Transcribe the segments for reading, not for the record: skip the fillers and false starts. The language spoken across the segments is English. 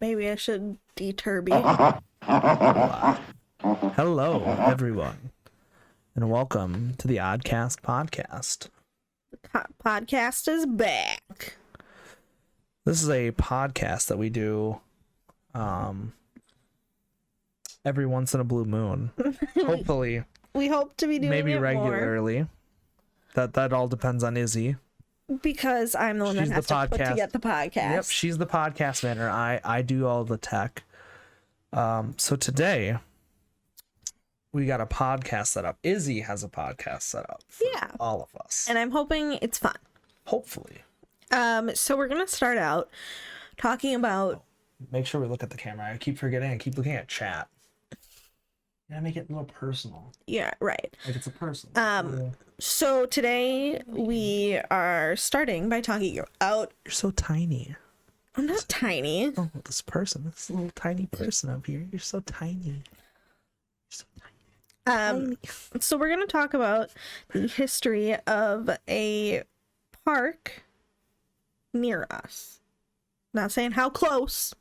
Maybe I should deturby. Hello, everyone, and welcome to the Oddcast podcast. The podcast is back. This is a podcast that we do every once in a blue moon. Hopefully, we hope to be doing maybe it regularly. That all depends on Izzy. Because I'm the one that has to put together the podcast. Yep, she's the podcast manager. I do all the tech. So today we got a podcast set up. Izzy has a podcast set up for all of us. And I'm hoping it's fun. Hopefully. So we're gonna start out talking about Make sure we look at the camera. I keep forgetting. I keep looking at chat. Yeah, make it a little personal. Yeah, right. Like it's a person. So today we are starting by talking about You're so tiny. I'm not tiny. Oh, this little tiny person up here. You're so tiny. You're so tiny. So we're gonna talk about the history of a park near us. Not saying how close.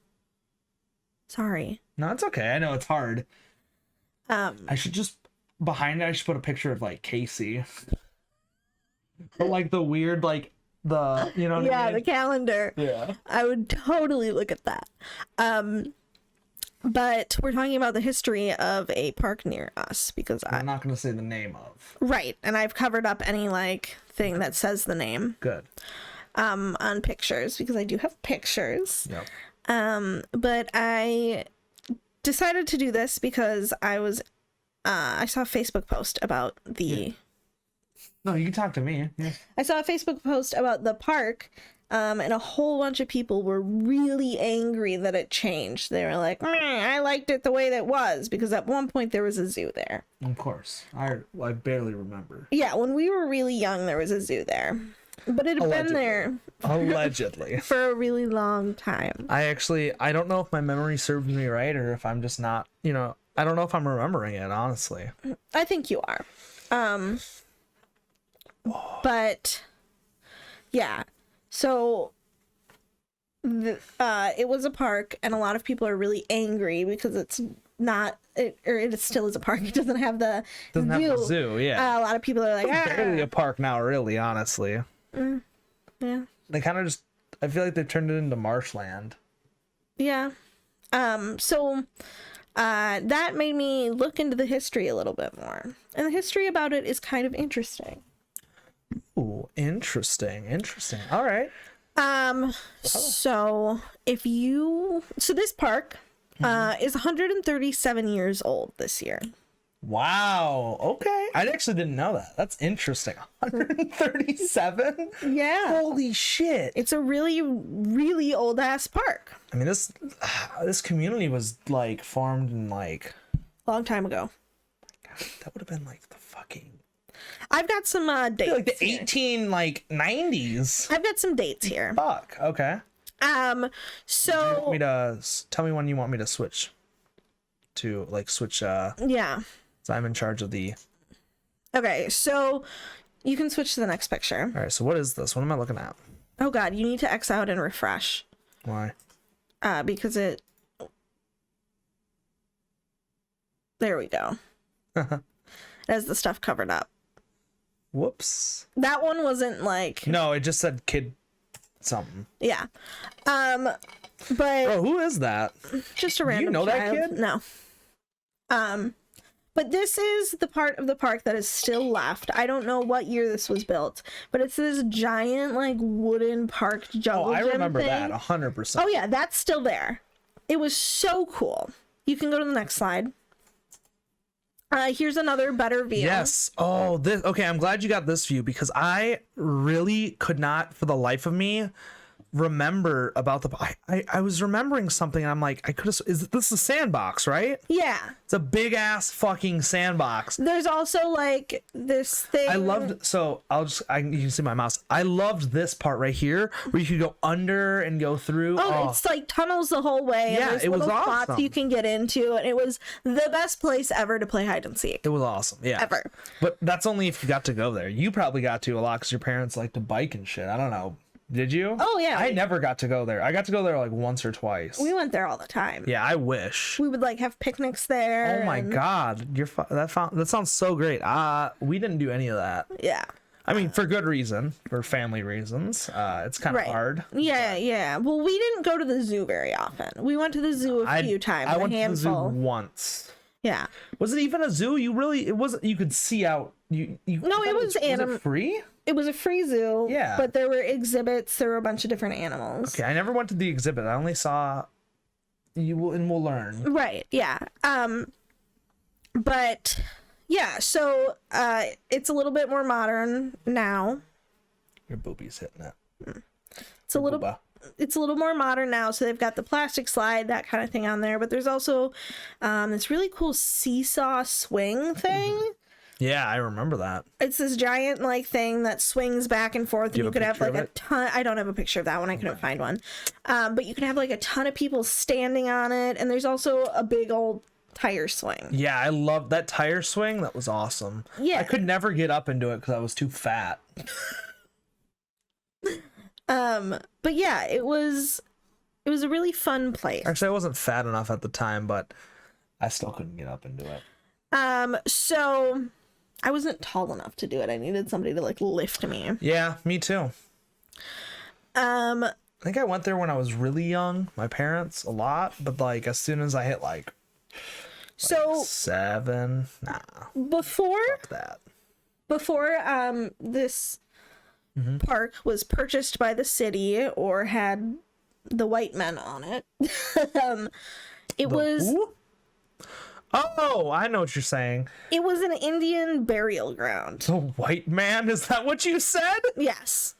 Sorry. No, it's okay. I know it's hard. I should just behind it. I should put a picture of like Casey, but like the weird like the you know what I mean? The calendar. Yeah, I would totally look at that. But we're talking about the history of a park near us because I'm not gonna say the name of. Right, and I've covered up any like thing that says the name. Good. On pictures because I do have pictures. Yep. But I decided to do this because I saw a Facebook post about the. Yeah. No, you can talk to me. Yeah. I saw a Facebook post about the park, and a whole bunch of people were really angry that it changed. They were like, I liked it the way that it was because at one point there was a zoo there. Of course, I barely remember. Yeah, when we were really young, there was a zoo there. But it had been there allegedly for a really long time. I don't know if my memory serves me right or if I'm just not, I don't know if I'm remembering it, honestly. I think you are. But yeah. So it was a park and a lot of people are really angry because it's not it still is a park. It doesn't have the zoo. Yeah. A lot of people are like, it's barely a park now, really, honestly. Yeah. They kind of just, I feel like they've turned it into marshland. Yeah. So that made me look into the history a little bit more. And the history about it is kind of interesting. Ooh, interesting. All right. So this park is 137 years old this year. Wow. Okay. I actually didn't know that. That's interesting. 137? Yeah. Holy shit. It's a really, really old ass park. I mean, this community was like formed in like long time ago. God, that would have been like the fucking. I've got some dates. Like the 1890s. I've got some dates here. Fuck. Okay. So. You want me to tell me when you want me to switch. Yeah. So I'm in charge of the. Okay, so you can switch to the next picture. All right, so what is this? What am I looking at? Oh God, you need to X out and refresh. Why? Because it. There we go. It has the stuff covered up. Whoops. That one wasn't like. No, it just said kid something. Yeah. But. Oh, who is that? Just a random. Do you know child. that kid? No. But this is the part of the park that is still left. I don't know what year this was built, but it's this giant like wooden park jungle gym. I remember thing. that 100%. Oh yeah, that's still there. It was so cool. You can go to the next slide. Here's another better view. Yes. Oh, this. Okay, I'm glad you got this view because I really could not, for the life of me, remember about the. I was remembering something and I'm like, I could have. Is this a sandbox, right? Yeah. It's a big ass fucking sandbox. There's also like this thing. I loved. So you can see my mouse. I loved this part right here where you could go under and go through. Oh, it's like tunnels the whole way. Yeah, and it was little awesome. spots you can get into, and it was the best place ever to play hide and seek. It was awesome. Yeah. Ever. But that's only if you got to go there. You probably got to a lot because your parents like to bike and shit. I don't know. Did you? Oh, yeah. I never got to go there. I got to go there like once or twice. We went there all the time. Yeah, I wish. We would like have picnics there. Oh my god, that sounds so great. We didn't do any of that. Yeah. I mean, for good reason, for family reasons. It's kind of hard. Yeah, yeah. Well, we didn't go to the zoo very often. We went to the zoo a few times. I went a handful. to the zoo once. Yeah. Was it even a zoo? It wasn't. You could see out. No, it was it free. It was a free zoo. Yeah. But there were exhibits. There were a bunch of different animals. Okay, I never went to the exhibit. I only saw. We'll learn. Right. Yeah. But yeah. So it's a little bit more modern now. Your boobie's hitting it. It's a little more modern now, so they've got the plastic slide, that kind of thing on there, but there's also this really cool seesaw swing thing. Yeah, I remember that. It's this giant like thing that swings back and forth, and you could have like a ton. I don't have a picture of that one. I couldn't find one. But you can have like a ton of people standing on it, and there's also a big old tire swing. Yeah, I love that tire swing. That was awesome. Yeah. I could never get up into it because I was too fat. But yeah, it was a really fun place. Actually, I wasn't fat enough at the time, but I still couldn't get up into it. So I wasn't tall enough to do it. I needed somebody to like lift me. Yeah, me too. I think I went there when I was really young, my parents, a lot, but like as soon as I hit like 7, before that. This park was purchased by the city or had the white men on it. Oh, I know what you're saying. It was an Indian burial ground. The white man? Is that what you said? Yes.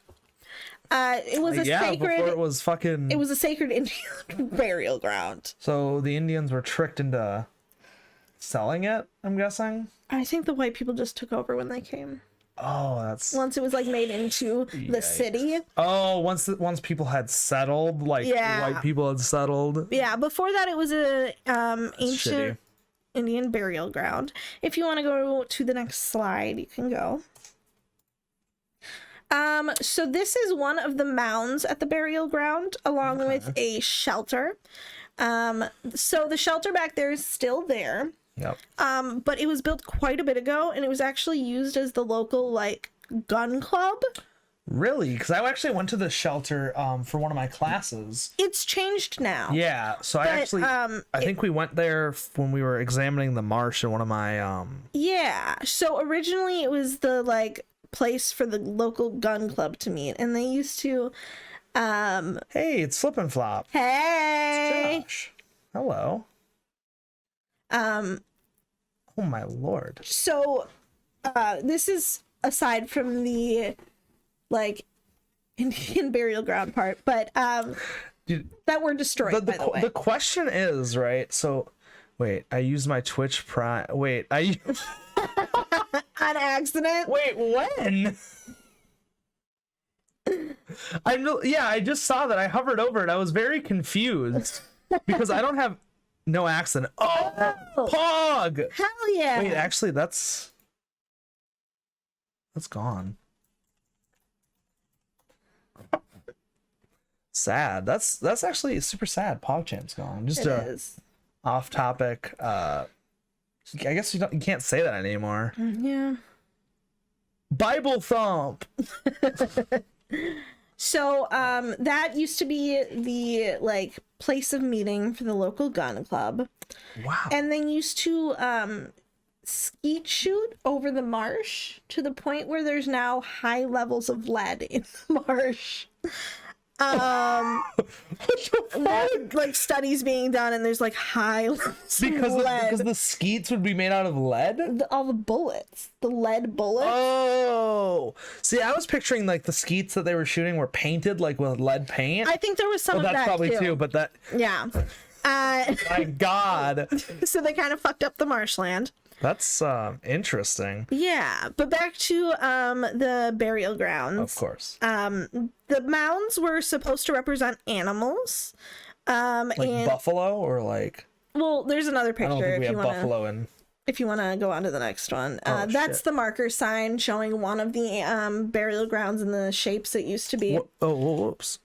It was a sacred. Before it was fucking. It was a sacred Indian burial ground. So the Indians were tricked into selling it, I'm guessing. I think the white people just took over when they came. Oh, that's once it was like made into the city. Oh, once people had settled, like white people had settled. Yeah, before that it was a ancient Indian burial ground. If you want to go to the next slide, you can go. So this is one of the mounds at the burial ground, along with a shelter. So the shelter back there is still there. Yep. But it was built quite a bit ago, and it was actually used as the local like gun club. Really? Because I actually went to the shelter for one of my classes. It's changed now. Yeah. So I think we went there when we were examining the marsh in one of my Yeah. So originally it was the like place for the local gun club to meet, and they used to Hey, it's Slip and Flop. Hey. It's Josh. Hello. Oh my lord. So this is aside from the like Indian burial ground part, but that were destroyed, by the way. The question is, right? So wait, I used my Twitch Prime. Wait, on accident? Wait, when? I just saw that. I hovered over it. I was very confused because I don't have no accident. Oh, Pog! Hell yeah! Wait, actually, that's gone. Sad. That's actually super sad. PogChamp's gone. Just off topic. I guess you can't say that anymore. Yeah. Bible thump. So that used to be the like place of meeting for the local gun club. Wow. And they used to skeet shoot over the marsh to the point where there's now high levels of lead in the marsh. Like studies being done, and there's like high levels of lead. Because the skeets would be made out of lead? All the bullets. The lead bullets. Oh. See, I was picturing like the skeets that they were shooting were painted like with lead paint. I think there was some of that probably too, but that... Yeah. My God. So they kind of fucked up the marshland. That's interesting. Yeah, but back to the burial grounds. Of course. The mounds were supposed to represent animals. Like buffalo or like... Well, there's another picture. I don't think we if have you wanna... buffalo in if you want to go on to the next one. That's shit. the marker sign showing one of the burial grounds and the shapes it used to be. Whoops.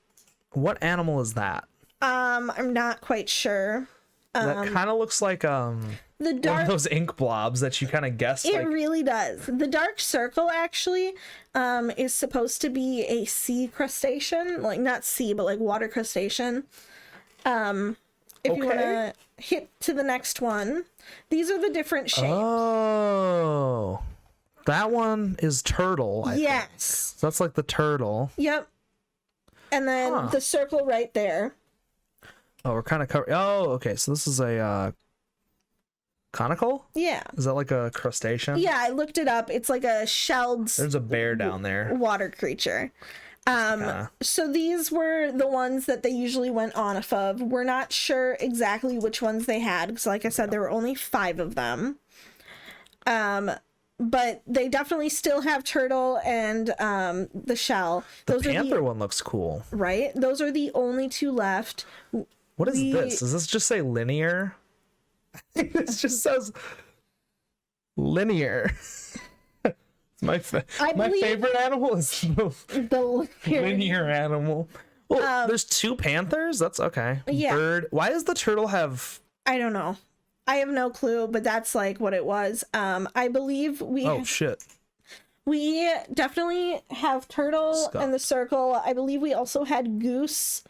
What animal is that? I'm not quite sure. That kind of looks like The one dark of those ink blobs that you kind of guess. It like, really does. The dark circle actually is supposed to be a sea crustacean, like not sea, but like water crustacean. If you want to hit to the next one, these are the different shapes. Oh, that one is turtle. I think. Yes. So that's like the turtle. Yep. And then the circle right there. Oh, we're kind of covering. Oh, okay. So this is a conical? Yeah. Is that like a crustacean? Yeah, I looked it up. It's like a shelled There's a bear down there. water creature. So these were the ones that they usually went on off of. We're not sure exactly which ones they had, because like I said, there were only 5 of them. But they definitely still have turtle and the shell. The panther one looks cool. Right? Those are the only 2 left. What is this? Does this just say linear? This just says linear. My favorite animal is the linear animal. Well, there's 2 panthers? That's okay. Yeah. Bird. Why does the turtle have... I don't know. I have no clue, but that's like what it was. I believe Oh, shit. We definitely have turtle and the circle. I believe we also had goose,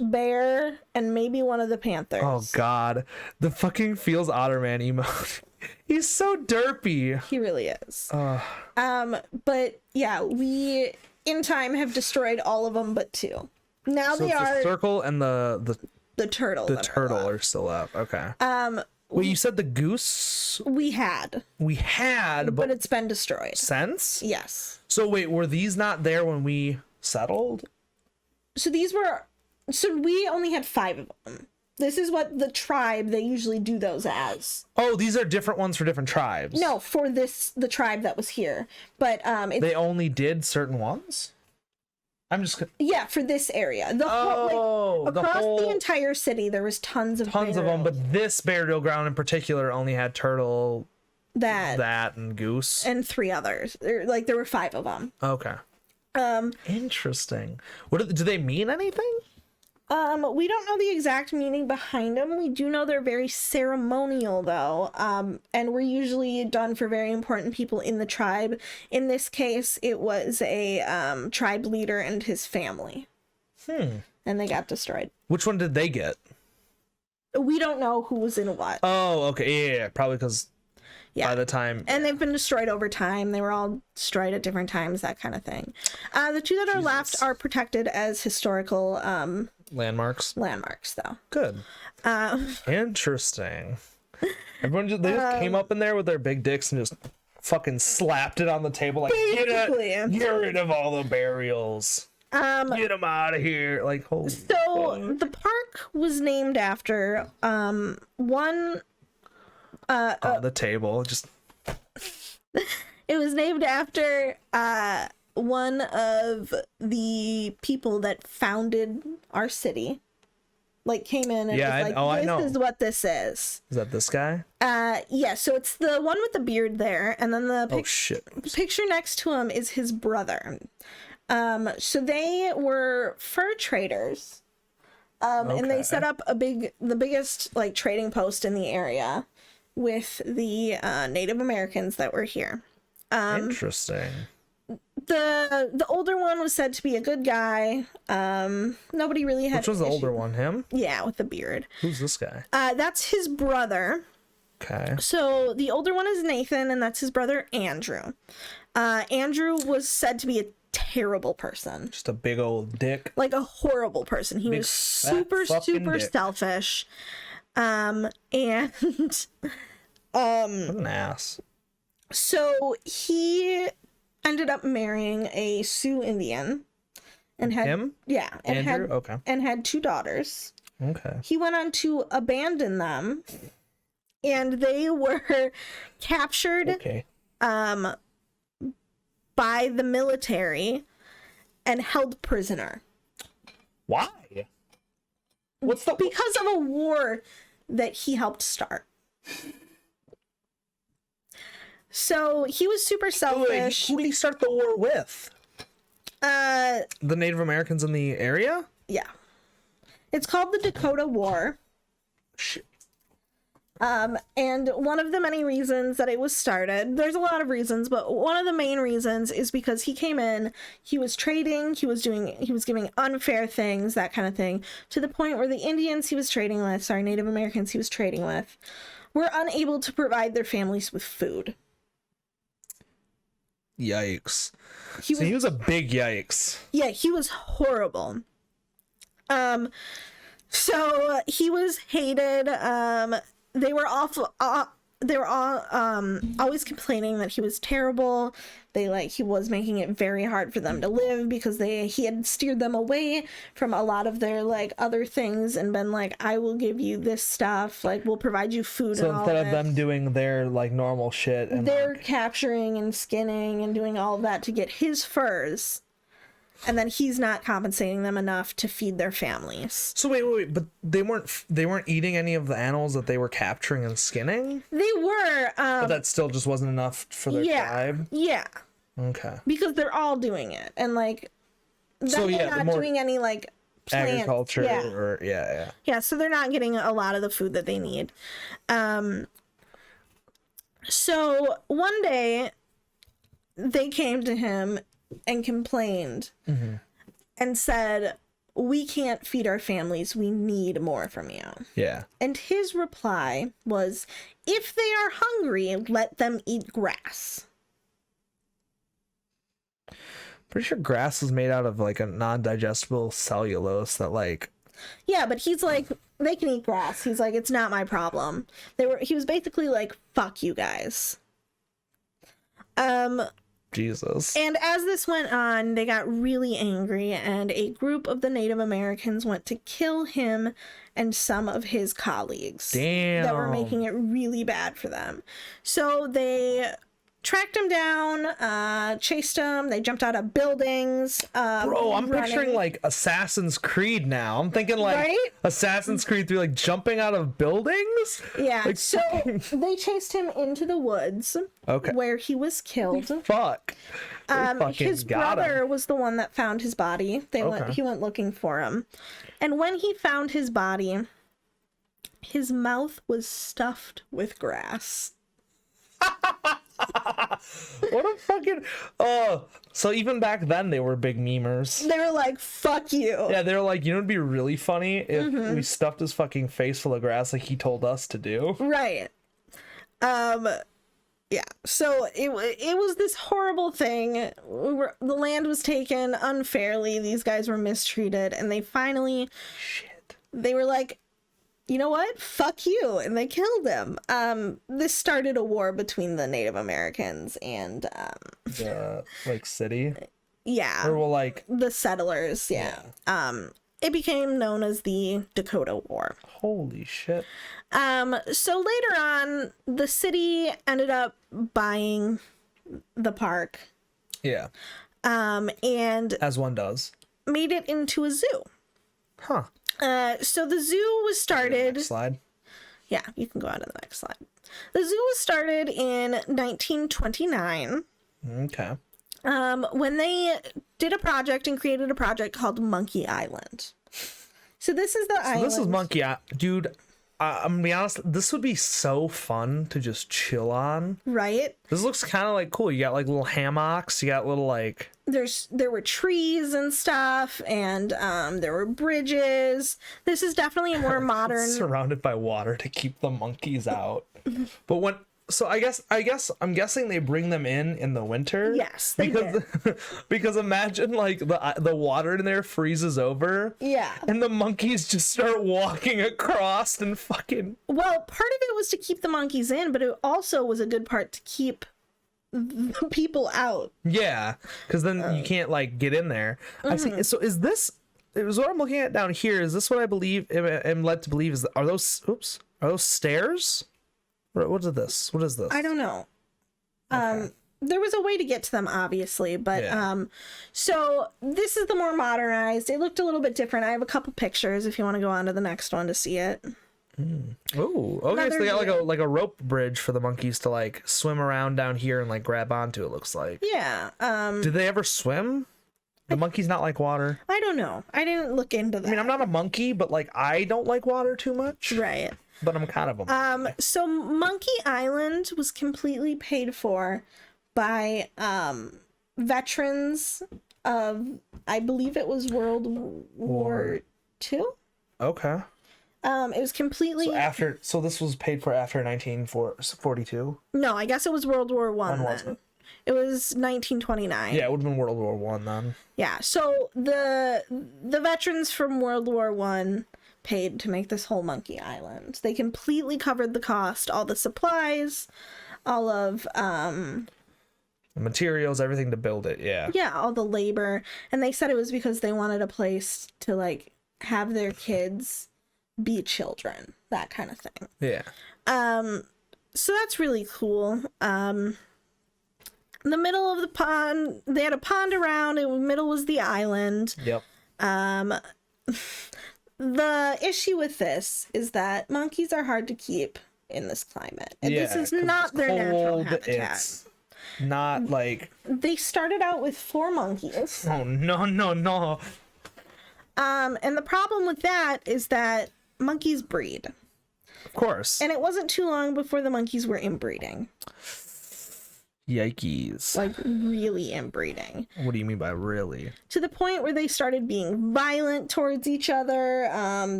bear, and maybe one of the panthers. Oh, God. The fucking Feels Otterman emote. He's so derpy. He really is. But yeah, we in time have destroyed all of them but 2. Now so they are the circle and the turtle. The turtle are still up. Okay. Well, you said the goose we had, but it's been destroyed since. Yes. So wait, were these not there when we settled? So we only had 5 of them. This is what the tribe they usually do those as. Oh, these are different ones for different tribes. No, for the tribe that was here, but they only did certain ones. I'm just for this area. Across the entire city, there was tons of them, but this burial ground in particular only had turtle, that and goose, and 3 others. There were 5 of them. Okay. Interesting. What do they mean? Anything? We don't know the exact meaning behind them. We do know they're very ceremonial, though, and were usually done for very important people in the tribe. In this case, it was a tribe leader and his family. And they got destroyed. Which one did they get? We don't know who was in what. Oh, okay. Yeah. Probably because by the time... And they've been destroyed over time. They were all destroyed at different times, that kind of thing. The 2 that are left are protected as historical... landmarks, though. Good. Interesting. Everyone just came up in there with their big dicks and just fucking slapped it on the table like, get rid of all the burials. Get them out of here. Like, holy fuck. The park was named after one the table just it was named after one of the people that founded our city, came in and was like, this is what this is. Is that this guy? Yeah, so it's the one with the beard there, and then the picture next to him is his brother. So they were fur traders, and they set up the biggest trading post in the area with the Native Americans that were here. Interesting. The older one was said to be a good guy. Nobody really had. Which was the older one? Him? Yeah, with the beard. Who's this guy? That's his brother. Okay. So the older one is Nathan, and that's his brother Andrew. Andrew was said to be a terrible person. Just a big old dick. Like a horrible person. He was super selfish. And what an ass. So he ended up marrying a Sioux Indian and had and had 2 daughters. Okay. He went on to abandon them, and they were captured by the military and held prisoner. Why? Because of a war that he helped start. So he was super Wait, selfish. who did he start the war with? The Native Americans in the area? Yeah. It's called the Dakota War. Shit. And one of the many reasons that it was started, there's a lot of reasons, but one of the main reasons is because he came in, he was trading, he was giving unfair things, that kind of thing, to the point where the Indians he was trading with, Native Americans he was trading with, were unable to provide their families with food. Yikes. He was a big yikes. Yeah, he was horrible. So he was hated. They were awful. They were all always complaining that he was terrible. He was making it very hard for them to live because he had steered them away from a lot of their other things and been like, I will give you this stuff, we'll provide you food. So and all instead of this. them doing their normal shit, and they're capturing and skinning and doing all of that to get his furs. And then he's not compensating them enough to feed their families. So wait, but they weren't eating any of the animals that they were capturing and skinning? They were. But that still just wasn't enough for their tribe? Yeah. Okay. Because they're all doing it. And they're not doing any plant agriculture or Yeah, so they're not getting a lot of the food that they need. So one day they came to him and complained and said, we can't feed our families, we need more from you. Yeah. And his reply was, if they are hungry, let them eat grass. Pretty sure grass is made out of a non-digestible cellulose that Yeah, but he's like, they can eat grass. He's like, it's not my problem. He was basically like, fuck you guys. Jesus. And as this went on, they got really angry, and a group of the Native Americans went to kill him and some of his colleagues. Damn. That were making it really bad for them. So they tracked him down, chased him, they jumped out of buildings. Bro, I'm picturing Assassin's Creed now. I'm thinking Right? Assassin's Creed 3, jumping out of buildings? Yeah, so they chased him into the woods. Okay. Where he was killed. Fuck. His brother was the one that found his body. He went looking for him. And when he found his body, his mouth was stuffed with grass. What a fucking... so even back then they were big memers. They were like, fuck you. Yeah, they were like, it'd be really funny if we stuffed his fucking face full of grass like he told us to do. Right. Yeah, so it was this horrible thing. The land was taken unfairly. These guys were mistreated, and they finally... They were like, you know what? Fuck you. And they killed him. This started a war between the Native Americans and... the, city? Yeah. Or, the settlers, yeah. It became known as the Dakota War. Holy shit. So later on, the city ended up buying the park. Yeah. And... As one does. Made it into a zoo. Huh. So the zoo was started... Next slide. Yeah, you can go on to the next slide. The zoo was started in 1929. Okay. When they did a project and created a project called Monkey Island. So this is the island. This is Monkey Island. Dude, I'm gonna be honest, this would be so fun to just chill on. Right? This looks kind of cool. You got little hammocks. You got little there were trees and stuff, and there were bridges. This is definitely a more modern... surrounded by water to keep the monkeys out. But I'm guessing they bring them in the winter. Yes, they did. Because imagine the water in there freezes over. Yeah. And the monkeys just start walking across and fucking... Well, part of it was to keep the monkeys in, but it also was a good part to keep the people out. Yeah, because then you can't get in there. I see. So is this... It was what I'm looking at down here. Is this what I believe? I'm led to believe are those stairs? What is this? What is this? I don't know. Okay. There was a way to get to them, obviously, but so this is the more modernized. It looked a little bit different. I have a couple pictures if you want to go on to the next one to see it. Oh, okay. So Another they got view. like a rope bridge for the monkeys to like swim around down here and like grab onto. It looks like. Yeah. Did they ever swim? The monkeys not like water. I don't know. I didn't look into that. I mean, I'm not a monkey, but like I don't like water too much. Right. But I'm kind of a monkey. So Monkey Island was completely paid for by veterans of, I believe it was World War II. Okay. It was completely So this was paid for after 1942. no, I guess it was World War One. When was Then it? it was 1929. Yeah, it would have been World War One then. Yeah. So the veterans from World War One paid to make this whole Monkey Island. They completely covered the cost, all the supplies, all of The materials, everything to build it. Yeah. yeah, all the labor. And they said it was because they wanted a place to like have their kids be children, that kind of thing. Yeah. So that's really cool. In the middle of the pond, they had a pond around. In the middle was the island. Yep. The issue with this is that monkeys are hard to keep in this climate. And this is 'cause not it's their natural cold, habitat. It's not like They started out with 4 monkeys. oh no. And the problem with that is that monkeys breed. Of course. And it wasn't too long before the monkeys were inbreeding. Yikes. Like, really inbreeding. What do you mean by really? To the point where they started being violent towards each other.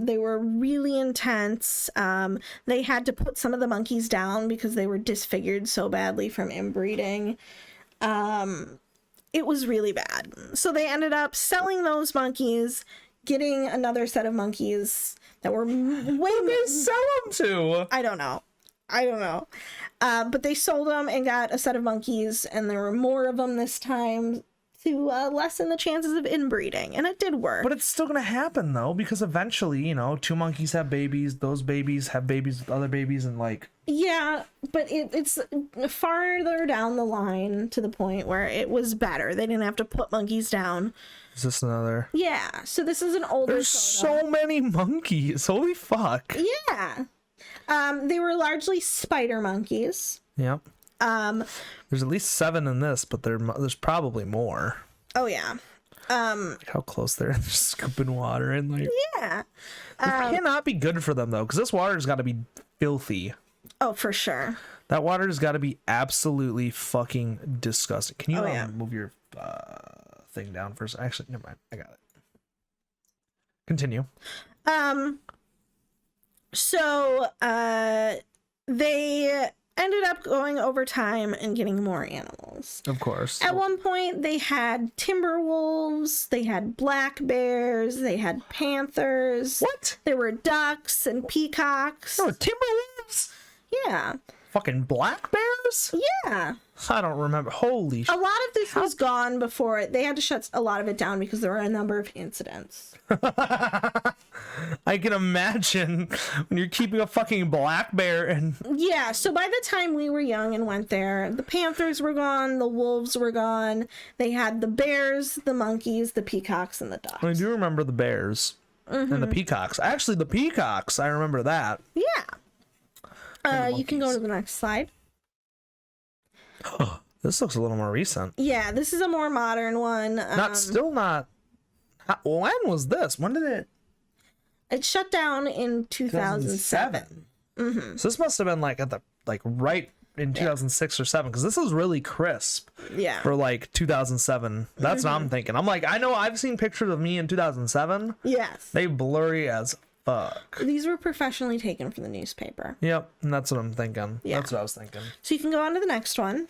They were really intense. They had to put some of the monkeys down because they were disfigured so badly from inbreeding. It was really bad. So they ended up selling those monkeys, getting another set of monkeys that were way Who they sell them to? I don't know. But they sold them and got a set of monkeys, and there were more of them this time to lessen the chances of inbreeding, and it did work. But it's still gonna happen though, because eventually, 2 monkeys have babies. Those babies have babies with other babies, and like. Yeah, but it's farther down the line to the point where it was better. They didn't have to put monkeys down. Is this another? Yeah, so this is an older There's photo. so many monkeys. Holy fuck. Yeah. They were largely spider monkeys. Yep. There's at least 7 in this, but there's probably more. Oh yeah. Like how close they're scooping water in. Like, Yeah. this cannot be good for them though, because this water's got to be filthy. Oh, for sure. That water's got to be absolutely fucking disgusting. Can you yeah. move your thing down first? Actually, never mind. I got it. Continue. So they ended up going over time and getting more animals. Of course. At one point, they had timber wolves, they had black bears, they had panthers. What? There were ducks and peacocks. No, timberwolves? Yeah. Fucking black bears? Yeah. I don't remember. Holy A shit. lot of this was gone before they had to shut a lot of it down because there were a number of incidents. I can imagine when you're keeping a fucking black bear and Yeah, so by the time we were young and went there, the panthers were gone, the wolves were gone. They had the bears, the monkeys, the peacocks, and the ducks. I do remember the bears and the peacocks. Actually, the peacocks, I remember that. Yeah. You can go to the next slide. This looks a little more recent. Yeah, this is a more modern one. Not. When was this? When did it? It shut down in 2007. So this must have been like at the right in 2006 or 7, because this is really crisp Yeah. for like 2007. That's what I'm thinking. I'm like, I know I've seen pictures of me in 2007. Yes. They blurry as fuck. These were professionally taken from the newspaper. Yep, and that's what I'm thinking. Yeah. That's what I was thinking. So you can go on to the next one.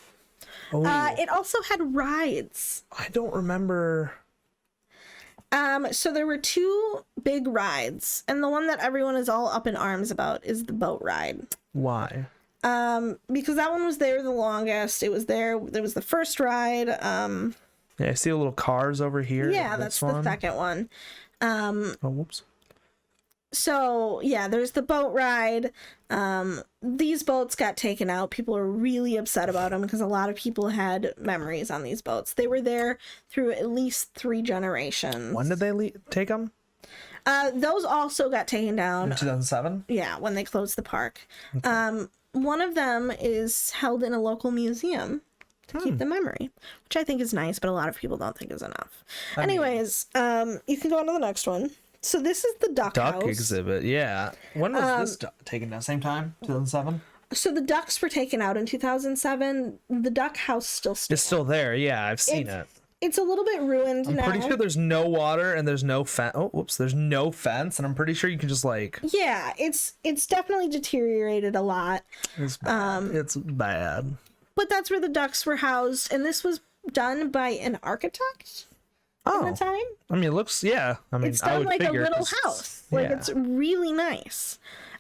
Oh, It also had rides. I don't remember. So there were 2 big rides, and the one that everyone is all up in arms about is the boat ride. Why? Because that one was there the longest. It was there was the first ride. Yeah, I see the little cars over here. Yeah, that's the second one. Oh, whoops. So yeah, there's the boat ride. These boats got taken out. People are really upset about them because a lot of people had memories on these boats. They were there through at least 3 generations. When did they take them? Those also got taken down. In 2007? Yeah, when they closed the park. One of them is held in a local museum to keep the memory, which I think is nice, but a lot of people don't think is enough. Anyways, you can go on to the next one. So this is the duck house. Exhibit, yeah. When was this taken down? Same time? 2007? So the ducks were taken out in 2007. The duck house still stands. It's still there, yeah. I've seen it. It's a little bit ruined now. I'm pretty sure there's no water and there's no fence. Oh, whoops. There's no fence, and I'm pretty sure you can just like. Yeah, it's definitely deteriorated a lot. It's bad. It's bad. But that's where the ducks were housed, and this was done by an architect at the time. I mean, it looks. Yeah. I mean, It's done like a little house. Like it's really nice.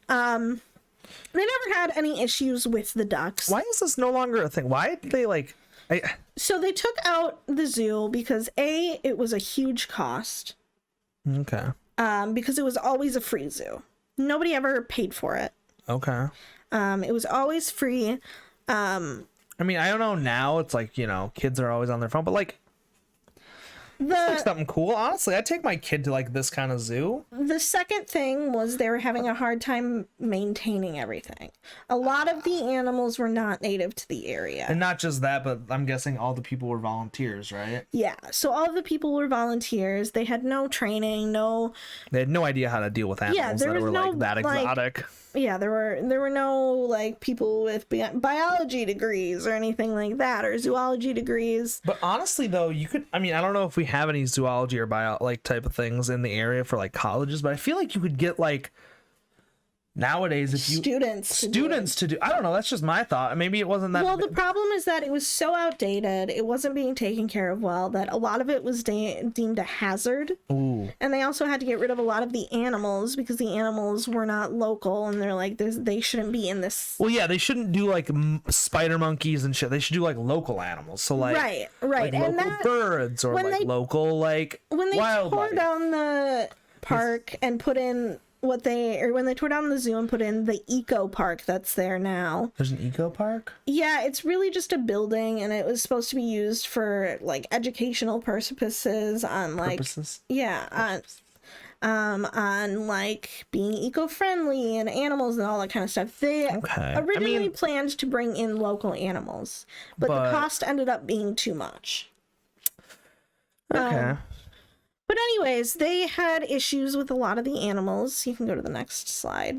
They never had any issues with the ducks. Why is this no longer a thing? Why did they like? So they took out the zoo because it was a huge cost. Okay. Because it was always a free zoo. Nobody ever paid for it. Okay. It was always free. I mean, I don't know now. It's like, you know, kids are always on their phone, but like, it's like something cool. Honestly, I'd take my kid to like this kind of zoo. The second thing was they were having a hard time maintaining everything. A lot of the animals were not native to the area. And not just that, but I'm guessing all the people were volunteers, right? Yeah. So all of the people were volunteers. They had no training, They had no idea how to deal with animals that were like that exotic. Yeah, there were no like people with biology degrees or anything like that, or zoology degrees. But honestly, though, you could. I mean, I don't know if we have any zoology or bio like type of things in the area for like colleges, but I feel like you could get like nowadays if you students to do. I don't know. That's just my thought. Maybe it wasn't that. Well, the problem is that it was so outdated. It wasn't being taken care of well. That a lot of it was deemed a hazard. Ooh. And they also had to get rid of a lot of the animals because the animals were not local, and they're like, they shouldn't be in this. Well, yeah, they shouldn't do like spider monkeys and shit. They should do like local animals. So like right, like and local birds or like local like when they wildlife. tore down the park and put in when they tore down the zoo and put in the eco park that's there now. There's an eco park? Yeah, it's really just a building, and it was supposed to be used for like educational purposes on like on like being eco-friendly and animals and all that kind of stuff. They originally planned to bring in local animals, but the cost ended up being too much. Okay. But anyways, they had issues with a lot of the animals. You can go to the next slide.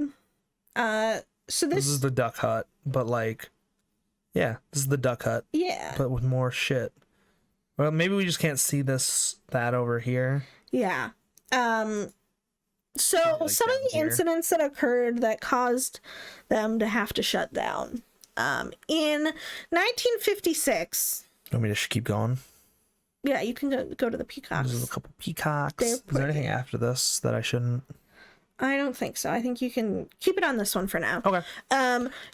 So this is the duck hut, but like, yeah, this is the duck hut. Yeah. But with more shit. Well, maybe we just can't see that over here. Yeah. So some of the incidents that occurred that caused them to have to shut down. In 1956. Want me to keep going? Yeah, you can go to the peacocks. There's a couple peacocks. Is there anything after this that I shouldn't? I don't think so. I think you can keep it on this one for now. Okay.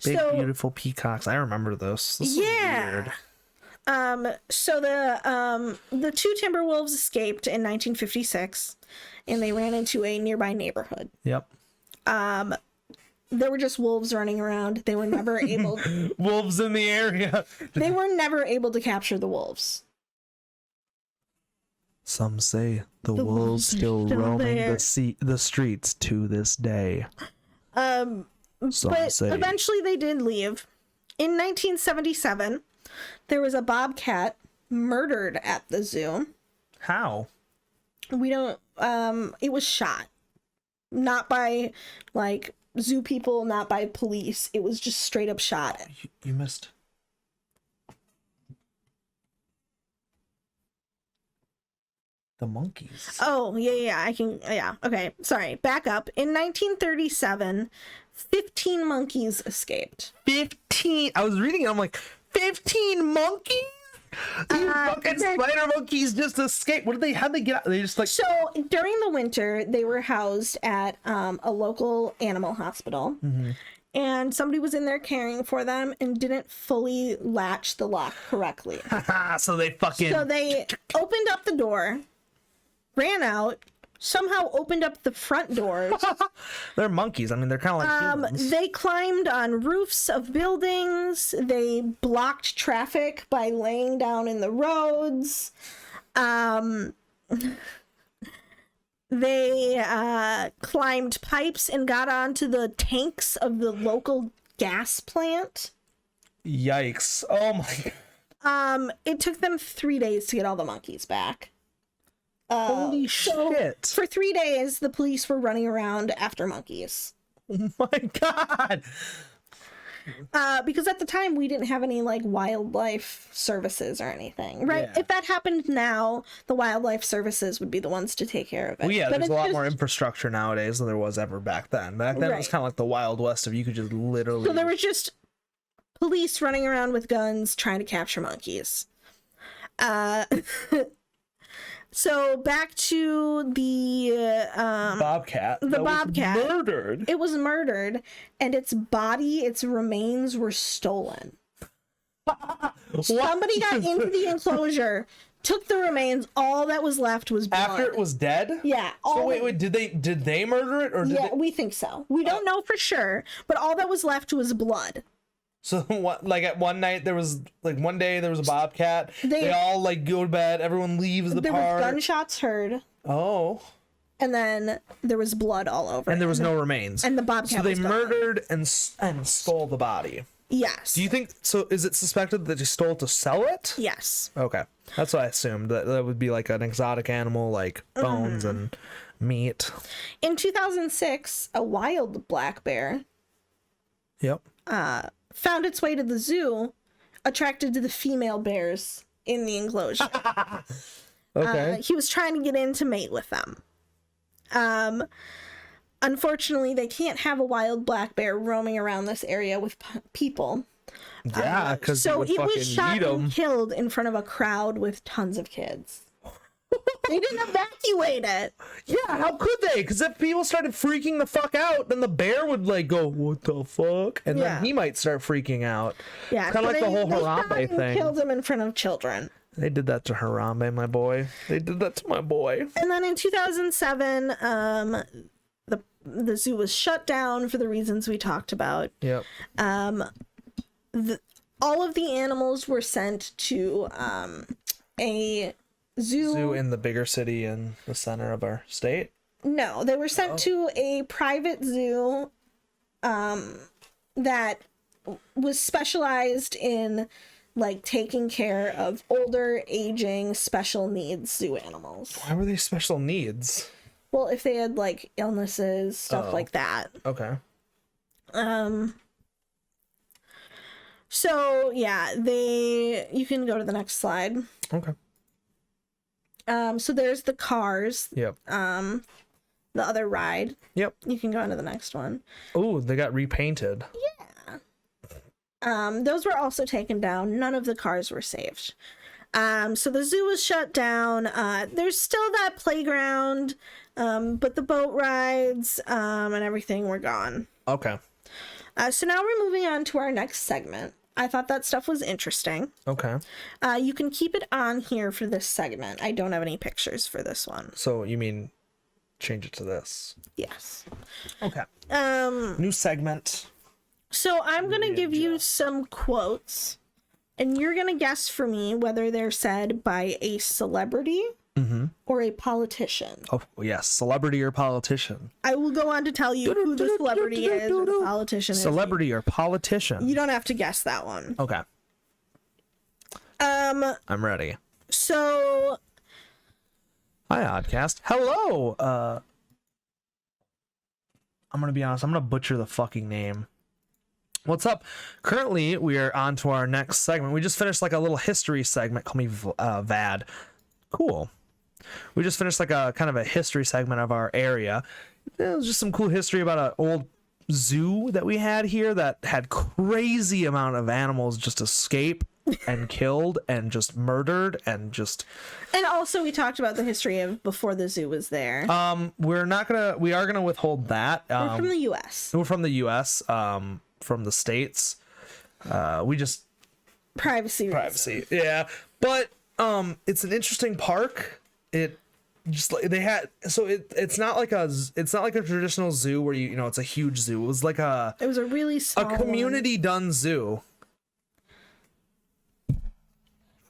Big, beautiful peacocks. I remember this. This is weird. So the two timber wolves escaped in 1956, and they ran into a nearby neighborhood. Yep. There were just wolves running around. They were never able. Wolves in the area. They were never able to capture the wolves. Some say the wolves still roaming the streets to this day. But eventually they did leave. In 1977, there was a bobcat murdered at the zoo. How? We don't. It was shot, not by like zoo people, not by police. It was just straight up shot. You missed. The monkeys. Oh, yeah, okay, sorry, back up. In 1937, 15 monkeys escaped. 15? I was reading it, I'm like, 15 monkeys? These fucking spider monkeys just escaped. How'd they get out? They just like... So, during the winter, they were housed at a local animal hospital. Mm-hmm. And somebody was in there caring for them and didn't fully latch the lock correctly. So they opened up the door, ran out, somehow opened up the front doors. They're monkeys. I mean, they're kind of like humans. They climbed on roofs of buildings. They blocked traffic by laying down in the roads. They climbed pipes and got onto the tanks of the local gas plant. Yikes. Oh my god. It took them 3 days to get all the monkeys back. Holy shit. For 3 days, the police were running around after monkeys. Oh my god. Because at the time we didn't have any like wildlife services or anything, right? Yeah. If that happened now, the wildlife services would be the ones to take care of it. Well, yeah, But there's a it's lot just- more infrastructure nowadays than there was ever back then. Back then it was Right. kind of like the Wild West of you could just literally. So there was just police running around with guns trying to capture monkeys. So back to the Bobcat. the that was bobcat. murdered. It was murdered, and its remains were stolen. Somebody got into the enclosure, took the remains. All that was left was blood. After it was dead? Yeah. So wait, did they murder it or did Yeah, they... we think so. We don't know for sure, but all that was left was blood. So what? Like at one night there was like one day there was a bobcat. They all like go to bed. Everyone leaves the There park. was gunshots heard, Oh. and then there was blood all over. And there it. was no remains. And the bobcat. So they was gone. murdered and stole the body. Yes. Do you think so? Is it suspected that they stole it to sell it? Yes. Okay, that's what I assumed. That would be like an exotic animal, like bones and meat. In 2006, a wild black bear Yep. found its way to the zoo, attracted to the female bears in the enclosure. Okay. He was trying to get in to mate with them. Unfortunately, they can't have a wild black bear roaming around this area with people. Yeah, because So would it fucking was shot eat and them. killed in front of a crowd with tons of kids. They didn't evacuate it. Yeah, how could they? Because if people started freaking the fuck out, then the bear would like go, "What the fuck?" And Yeah. then he might start freaking out. Yeah, Kind of like the whole they shot Harambe and thing. Killed him in front of children. They did that to Harambe, my boy. They did that to my boy. And then in 2007, the zoo was shut down for the reasons we talked about. Yep. All of the animals were sent to a Zoo in the bigger city in the center of our state. No, they were sent to a private zoo that was specialized in like taking care of older, aging, special needs zoo animals. Why were they special needs? Well, if they had like illnesses, stuff Oh. like that. Okay. So yeah, you can go to the next slide. Okay. So there's the cars, Yep. the other ride. Yep. You can go on to the next one. Oh, they got repainted. Those were also taken down. None of the cars were saved. So the zoo was shut down. There's still that playground, but the boat rides and everything were gone. Okay. So now we're moving on to our next segment. I thought that stuff was interesting. Okay. You can keep it on here for this segment. I don't have any pictures for this one. So you mean change it to this? Yes. Okay. New segment. So I'm going to give you some quotes, and you're going to guess for me whether they're said by a celebrity or a politician. Oh yes, celebrity or politician. I will go on to tell you who the celebrity is or the politician is. Celebrity or politician. You don't have to guess that one. Okay. I'm ready. So Hi, Oddcast. Hello. I'm gonna be honest. I'm gonna butcher the fucking name. What's up? Currently, we are on to our next segment. We just finished like a little history segment. Call me Vad. Cool. We just finished like a kind of a history segment of our area. It was just some cool history about an old zoo that we had here that had crazy amount of animals just escape and killed and just murdered and just. and also we talked about the history of before the zoo was there. We are gonna withhold that. We're from the US. We're from the US, from the States. We just Privacy. privacy. Yeah. But it's an interesting park. It just like they had so it's not like a traditional zoo where you know it's a huge zoo. It was like It was a really small a community done zoo.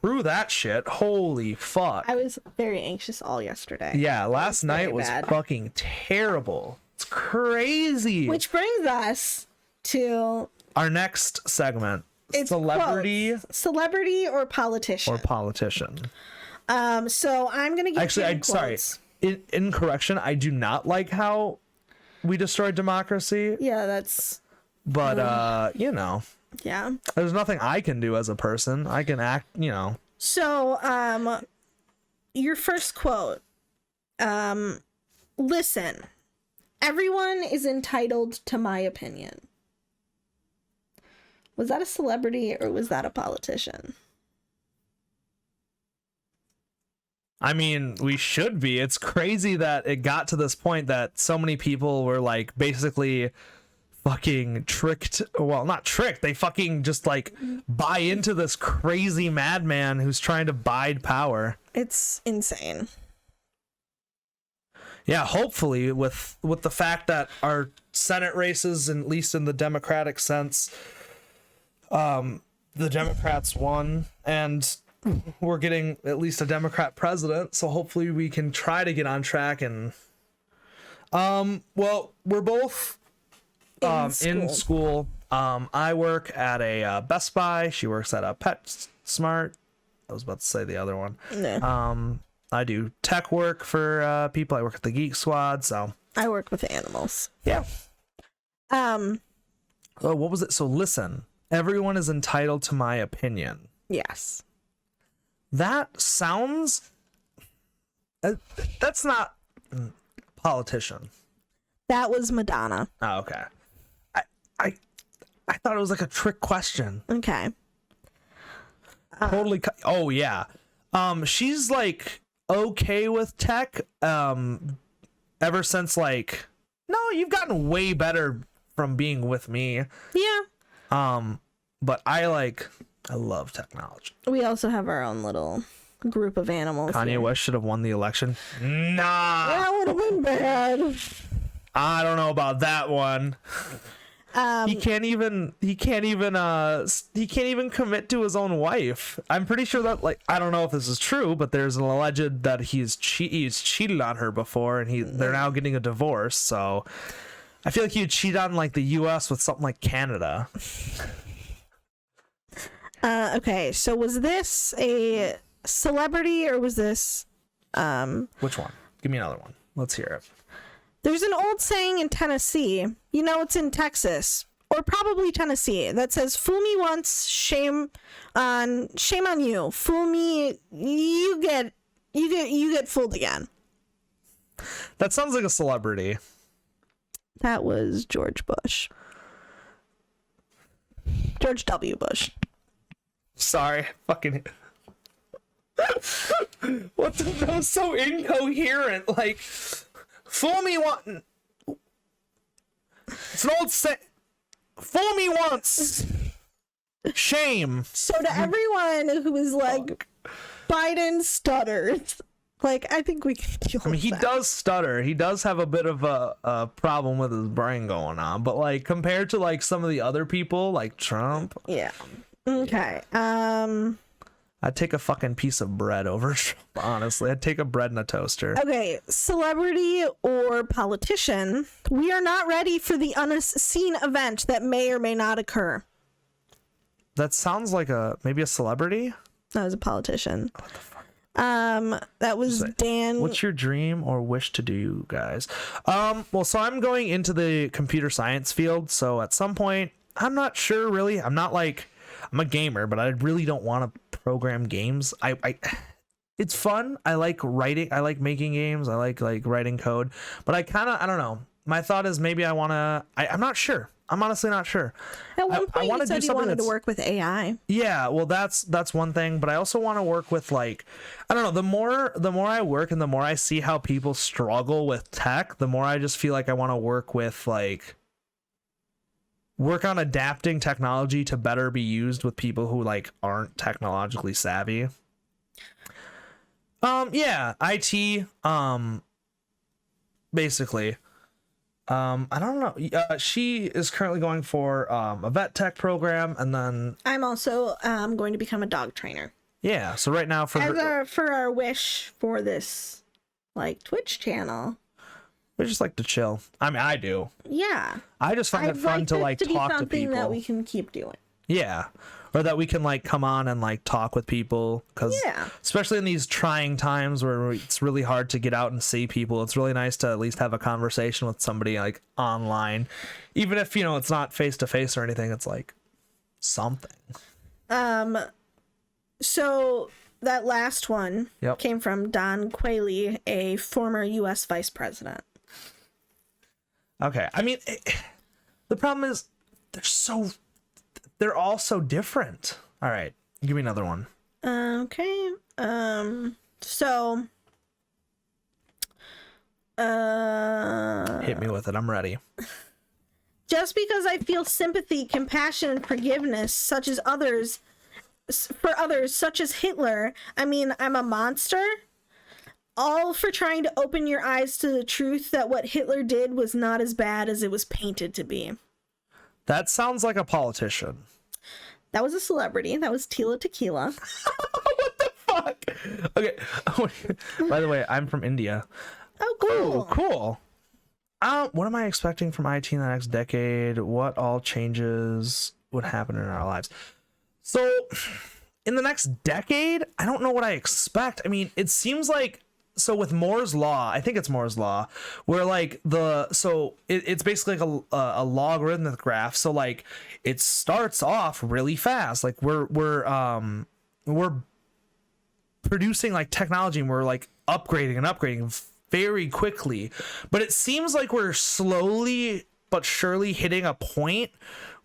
through that shit. Holy fuck. I was very anxious all yesterday. Yeah, last night was bad. fucking terrible. It's crazy. Which brings us to our next segment. it's Celebrity quotes. Celebrity or politician. or politician. So I'm gonna give Actually, you sorry. quotes. In correction, I do not like how we destroyed democracy, Yeah, that's but you know, yeah. there's nothing I can do as a person. I can act, you know. So your first quote. Listen, everyone is entitled to my opinion. Was that a celebrity or was that a politician? I mean, we should be. It's crazy that it got to this point that so many people were like basically fucking tricked. Well, not tricked. They fucking just like buy into this crazy madman who's trying to bide power. It's insane. Yeah, hopefully with the fact that our Senate races, at least in the Democratic sense, the Democrats won and we're getting at least a Democrat president, so hopefully we can try to get on track. And well, we're both in school. I work at a Best Buy. She works at a PetSmart. I was about to say the other one. No. I do tech work for people. I work at the Geek Squad, so I work with animals. yeah. Oh, what was it? So listen, everyone is entitled to my opinion. Yes. That sounds. That's not politician. That was Madonna. Oh, okay. I thought it was like a trick question. Okay. Totally. Oh yeah. She's like okay with tech. Ever since like, no, you've gotten way better from being with me. Yeah. But I love technology. We also have our own little group of animals. Kanye here. West should have won the election. Nah. That would have been bad. I don't know about that one. He can't even commit to his own wife. I'm pretty sure that, like, I don't know if this is true, but there's an alleged that he's cheated on her before, and they're now getting a divorce. So I feel like he'd cheat on like the U.S. with something like Canada. Okay, so was this a celebrity or was this Which one? Give me another one. Let's hear it. There's an old saying in Tennessee, you know, it's in Texas or probably Tennessee, that says, "Fool me once, shame on you. Fool me, you get fooled again." That sounds like a celebrity. That was George Bush. George W. Bush. Sorry, fucking. What the? That was so incoherent. Like, fool me once. It's an old say. Fool me once. Shame. So to everyone who is like, Biden stutters, like, I think we can deal I mean, with he that. does stutter. He does have a bit of a problem with his brain going on. But like compared to like some of the other people, like Trump, Yeah. Okay. I'd take a fucking piece of bread over Trump. Honestly, I'd take a bread and a toaster. Okay, celebrity or politician, we are not ready for the unseen event that may or may not occur. That sounds like maybe a celebrity. That was a politician. What the fuck? That was Dan. What's your dream or wish to do, guys? Well, so I'm going into the computer science field. So at some point, I'm not sure really. I'm a gamer, but I really don't want to program games. It's fun. I like writing. I like making games. I like writing code, but I don't know. My thought is maybe I'm not sure. I'm honestly not sure. At one I point, wanna you said do you something wanted to that's- work with AI. Yeah, well, that's one thing, but I also want to work with like, I don't know. The more I work and the more I see how people struggle with tech, the more I just feel like I want to work with work on adapting technology to better be used with people who like aren't technologically savvy. Yeah, IT. Basically. I don't know. She is currently going for a vet tech program, and then I'm also going to become a dog trainer. Yeah. So right now for our wish for this like Twitch channel. we just like to chill. I mean, I do. Yeah. I just find it fun to like talk to people. That we can keep doing. Yeah. Or that we can like come on and like talk with people, because especially in these trying times where it's really hard to get out and see people, it's really nice to at least have a conversation with somebody like online, even if, you know, it's not face to face or anything. It's like something. So that last one came from Don Quayle, a former U.S. vice president. Okay. I mean, the problem is they're all so different. All right, give me another one. Okay. So hit me with it. I'm ready. Just because I feel sympathy, compassion, and forgiveness, such as others, such as Hitler, I mean, I'm a monster? All for trying to open your eyes to the truth that what Hitler did was not as bad as it was painted to be. That sounds like a politician. That was a celebrity. That was Tila Tequila. What the fuck? Okay. By the way, I'm from India. Oh, cool. Ooh, cool. What am I expecting from IT in the next decade? What all changes would happen in our lives? So, in the next decade, I don't know what I expect. I mean, it seems like, so with Moore's law, I think it's Moore's law, where like it's basically like a logarithmic graph. So like it starts off really fast. Like we're producing like technology, and we're like upgrading very quickly. But it seems like we're slowly but surely hitting a point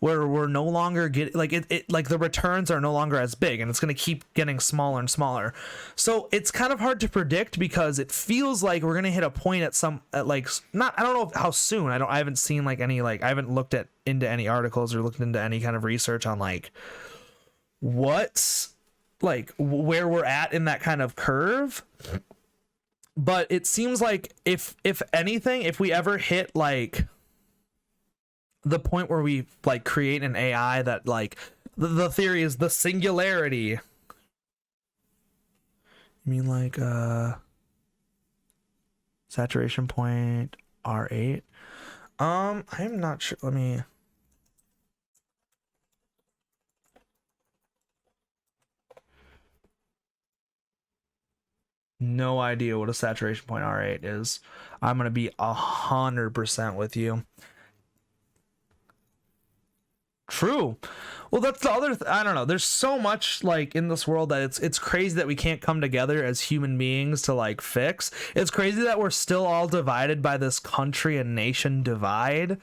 where we're no longer getting like it like the returns are no longer as big, and it's going to keep getting smaller and smaller. So it's kind of hard to predict, because it feels like we're going to hit a point at I don't know how soon. I haven't seen like any, like I haven't looked into any articles or looked into any kind of research on like what's like where we're at in that kind of curve. But it seems like if anything, if we ever hit like the point where we like create an AI that like the theory is the singularity. You mean like saturation point R8? I'm not sure. Let me. No idea what a saturation point R8 is. I'm gonna be 100% with you. True. Well, that's the other I don't know. There's so much like in this world that it's crazy that we can't come together as human beings to like fix. It's crazy that we're still all divided by this country and nation divide.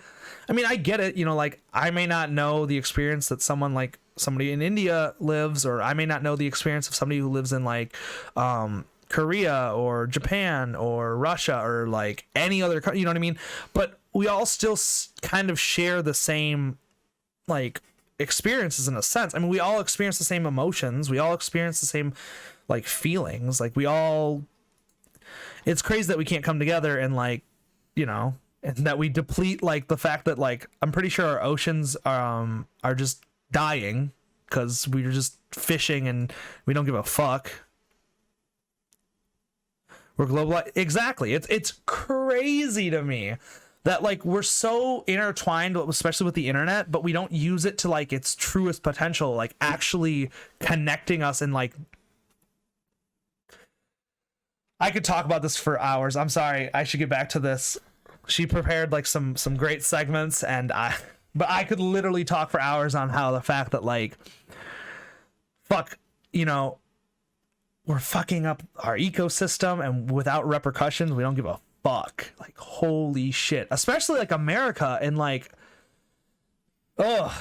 I mean, I get it, you know, like I may not know the experience that somebody in India lives, or I may not know the experience of somebody who lives in like Korea or Japan or Russia or like any other country, you know what I mean? But we all still kind of share the same like experiences in a sense. I mean, we all experience the same emotions. We all experience the same like feelings. Like it's crazy that we can't come together and like, you know, and that we deplete like the fact that like, I'm pretty sure our oceans are just dying because we're just fishing and we don't give a fuck. We're globalized. Exactly. It's crazy to me that like we're so intertwined, especially with the internet, but we don't use it to like its truest potential, like actually connecting us. And like I could talk about this for hours. I'm sorry, I should get back to this. She prepared like some great segments, but I could literally talk for hours on how the fact that like fuck, you know, we're fucking up our ecosystem, and without repercussions, we don't give a fuck. Like, holy shit. Especially like America, and like, ugh.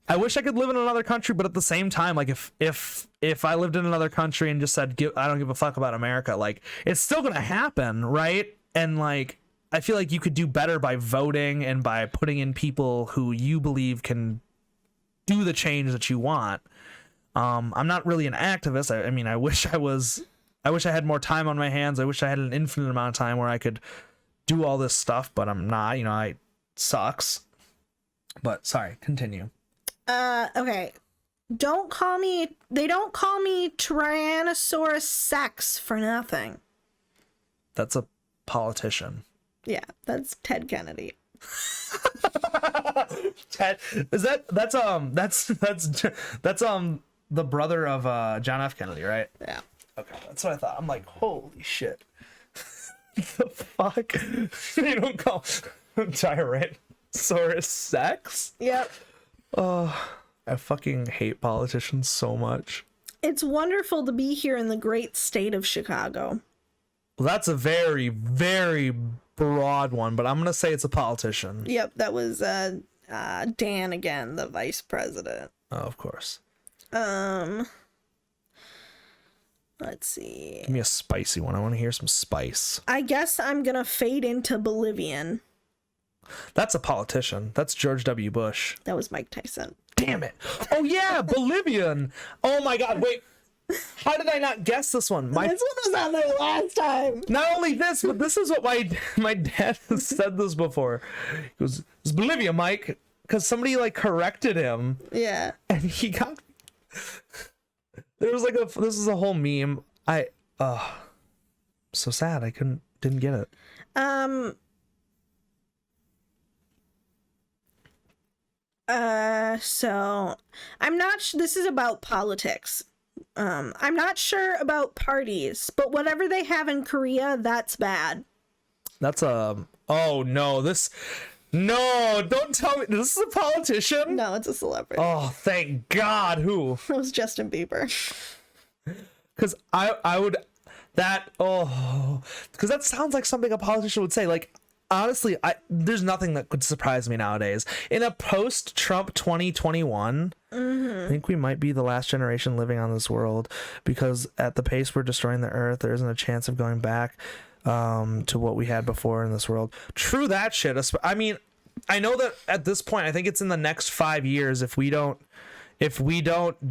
I wish I could live in another country, but at the same time, like if I lived in another country and just said I don't give a fuck about America, like it's still gonna happen, right? And like I feel like you could do better by voting and by putting in people who you believe can do the change that you want. I'm not really an activist. I mean, I wish I had more time on my hands. I wish I had an infinite amount of time where I could do all this stuff, but I'm not, you know, it sucks. But sorry, continue. Okay. They don't call me Tyrannosaurus Sex for nothing. That's a politician. Yeah, that's Ted Kennedy. Ted, that's the brother of John F. Kennedy, right? Yeah. Okay, that's what I thought. I'm like, holy shit. The fuck? They don't call Tyrannosaurus Sex? Yep. Oh, I fucking hate politicians so much. It's wonderful to be here in the great state of Chicago. Well, that's a very, very broad one, but I'm gonna say it's a politician. Yep, that was Dan again, the vice president. Oh, of course. Let's see. Give me a spicy one. I want to hear some spice. I guess I'm gonna fade into Bolivian. That's a politician. That's George W. Bush. That was Mike Tyson. Damn it. Oh yeah, Bolivian. Oh my god, wait. How did I not guess this one? This one was on there last time. Not only this, but this is what my dad has said this before. He goes, "It's Bolivia, Mike," because somebody like corrected him. Yeah. And he got. There was like this is a whole meme. So sad. I didn't get it. So I'm not this is about politics. I'm not sure about parties, but whatever they have in Korea, that's bad. That's oh no, no, don't tell me this is a politician. No, it's a celebrity. Oh, thank God. Who? It was Justin Bieber. Because I would because that sounds like something a politician would say. Like, honestly, there's nothing that could surprise me nowadays. In a post-Trump 2021, I think we might be the last generation living on this world, because at the pace we're destroying the earth, there isn't a chance of going back to what we had before in this world. True that shit. I mean, I know that at this point, I think it's in the next 5 years, if we don't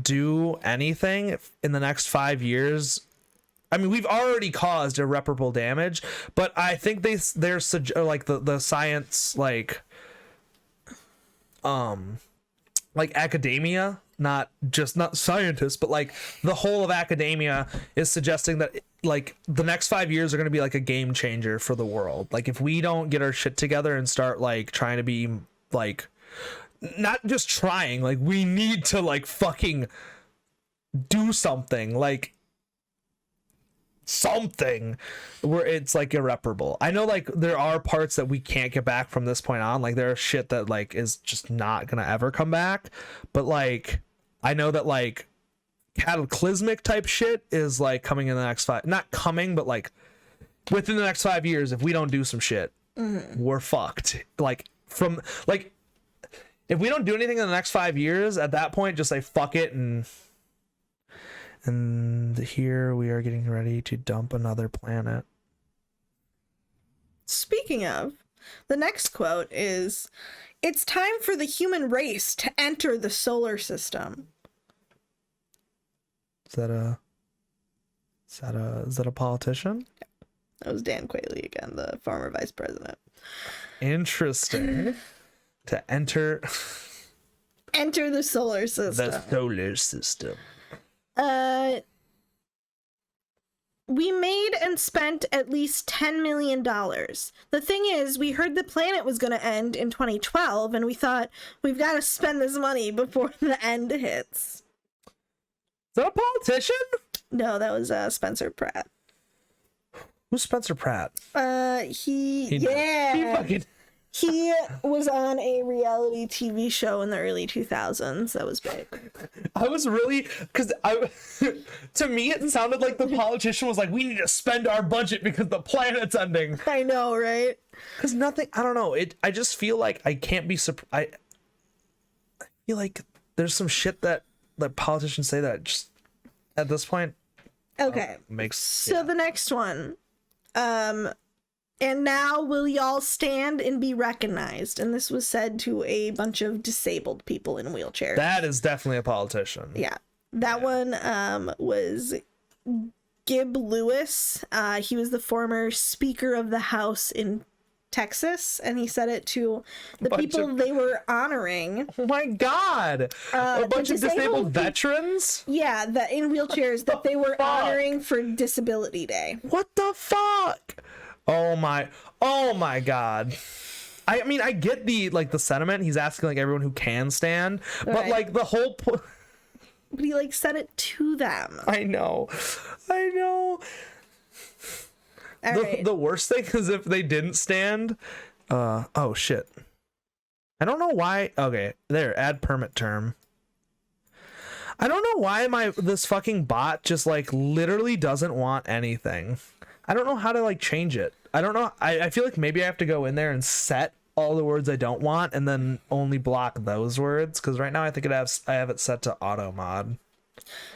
do anything in the next 5 years. I mean, we've already caused irreparable damage, but I think they're like the science, like academia, not scientists, but like the whole of academia is suggesting that like the next 5 years are going to be like a game changer for the world. Like, if we don't get our shit together and start like trying to be like, not just trying, like we need to like fucking do something, like something where it's like irreparable. I know like there are parts that we can't get back from this point on, like there are shit that like is just not gonna ever come back, but like I know that like cataclysmic type shit is like coming in the next not coming, but like within the next 5 years, if we don't do some shit, we're fucked. Like, from like, if we don't do anything in the next 5 years, at that point just say fuck it, and here we are getting ready to dump another planet. Speaking of, the next quote is, "It's time for the human race to enter the solar system." Is that a politician? That was Dan Quayle again, the former vice president. Interesting. To enter the solar system. The solar system. We made and spent at least $10 million. The thing is, we heard the planet was going to end in 2012, and we thought, we've got to spend this money before the end hits. Is that a politician? No, that was Spencer Pratt. Who's Spencer Pratt? He was on a reality TV show in the early 2000s. That was big. I was really, because to me it sounded like the politician was like, we need to spend our budget because the planet's ending. I know, right? Because nothing, I don't know. I just feel like I can't be surprised. I feel like there's some shit that politicians say that just at this point. Okay. So the next one. And now will y'all stand and be recognized? And this was said to a bunch of disabled people in wheelchairs. That is definitely a politician. Yeah. That one was Gib Lewis. He was the former Speaker of the House in Texas, and he said it to the Bunch people of- they were honoring. Oh my god! A bunch of disabled veterans? Yeah, that in wheelchairs that they were fuck? honoring for Disability Day. What the fuck? Oh my god. I mean, I get the sentiment. He's asking like everyone who can stand, but Right. like the whole But he like said it to them. I know. All right. The worst thing is if they didn't stand. Oh shit. I don't know why. Okay, there, add permit term. I don't know why this fucking bot just like literally doesn't want anything. I don't know how to like change it. I don't know. I feel like maybe I have to go in there and set all the words I don't want and then only block those words, because right now I think I have it set to auto mod.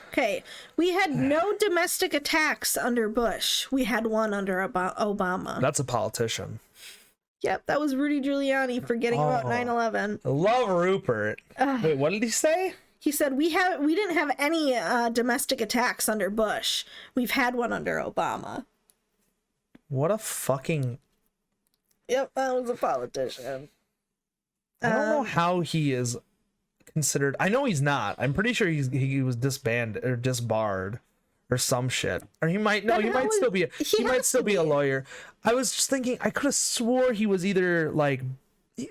Okay, we had no domestic attacks under Bush. We had one under Obama. That's a politician. Yep, that was Rudy Giuliani forgetting about 9/11. I love Rupert. Wait, what did he say? He said we didn't have any domestic attacks under Bush. We've had one under Obama. What a fucking... Yep, that was a politician. I don't know how he is considered. I know he's not. I'm pretty sure he was disbanded or disbarred or some shit. Or he might still be a lawyer. I was just thinking, I could have swore he was either like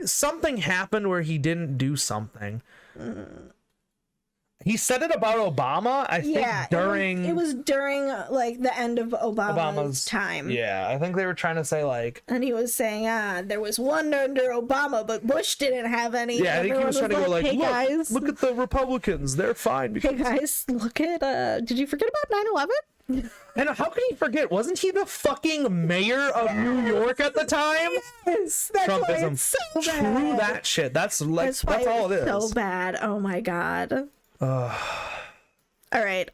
something happened where he didn't do something. He said it about Obama, I think, during... It was during, like, the end of Obama's time. Yeah, I think they were trying to say, like... And he was saying, there was one under Obama, but Bush didn't have any. Yeah, I think he was trying to go, like, hey, guys, look at the Republicans. They're fine. Hey, guys, look at, did you forget about 9/11? And how can he forget? Wasn't he the fucking mayor of New York at the time? Yes, that's why Trumpism. it's so bad. True that shit. That's why all it is. So bad. Oh, my God. All right.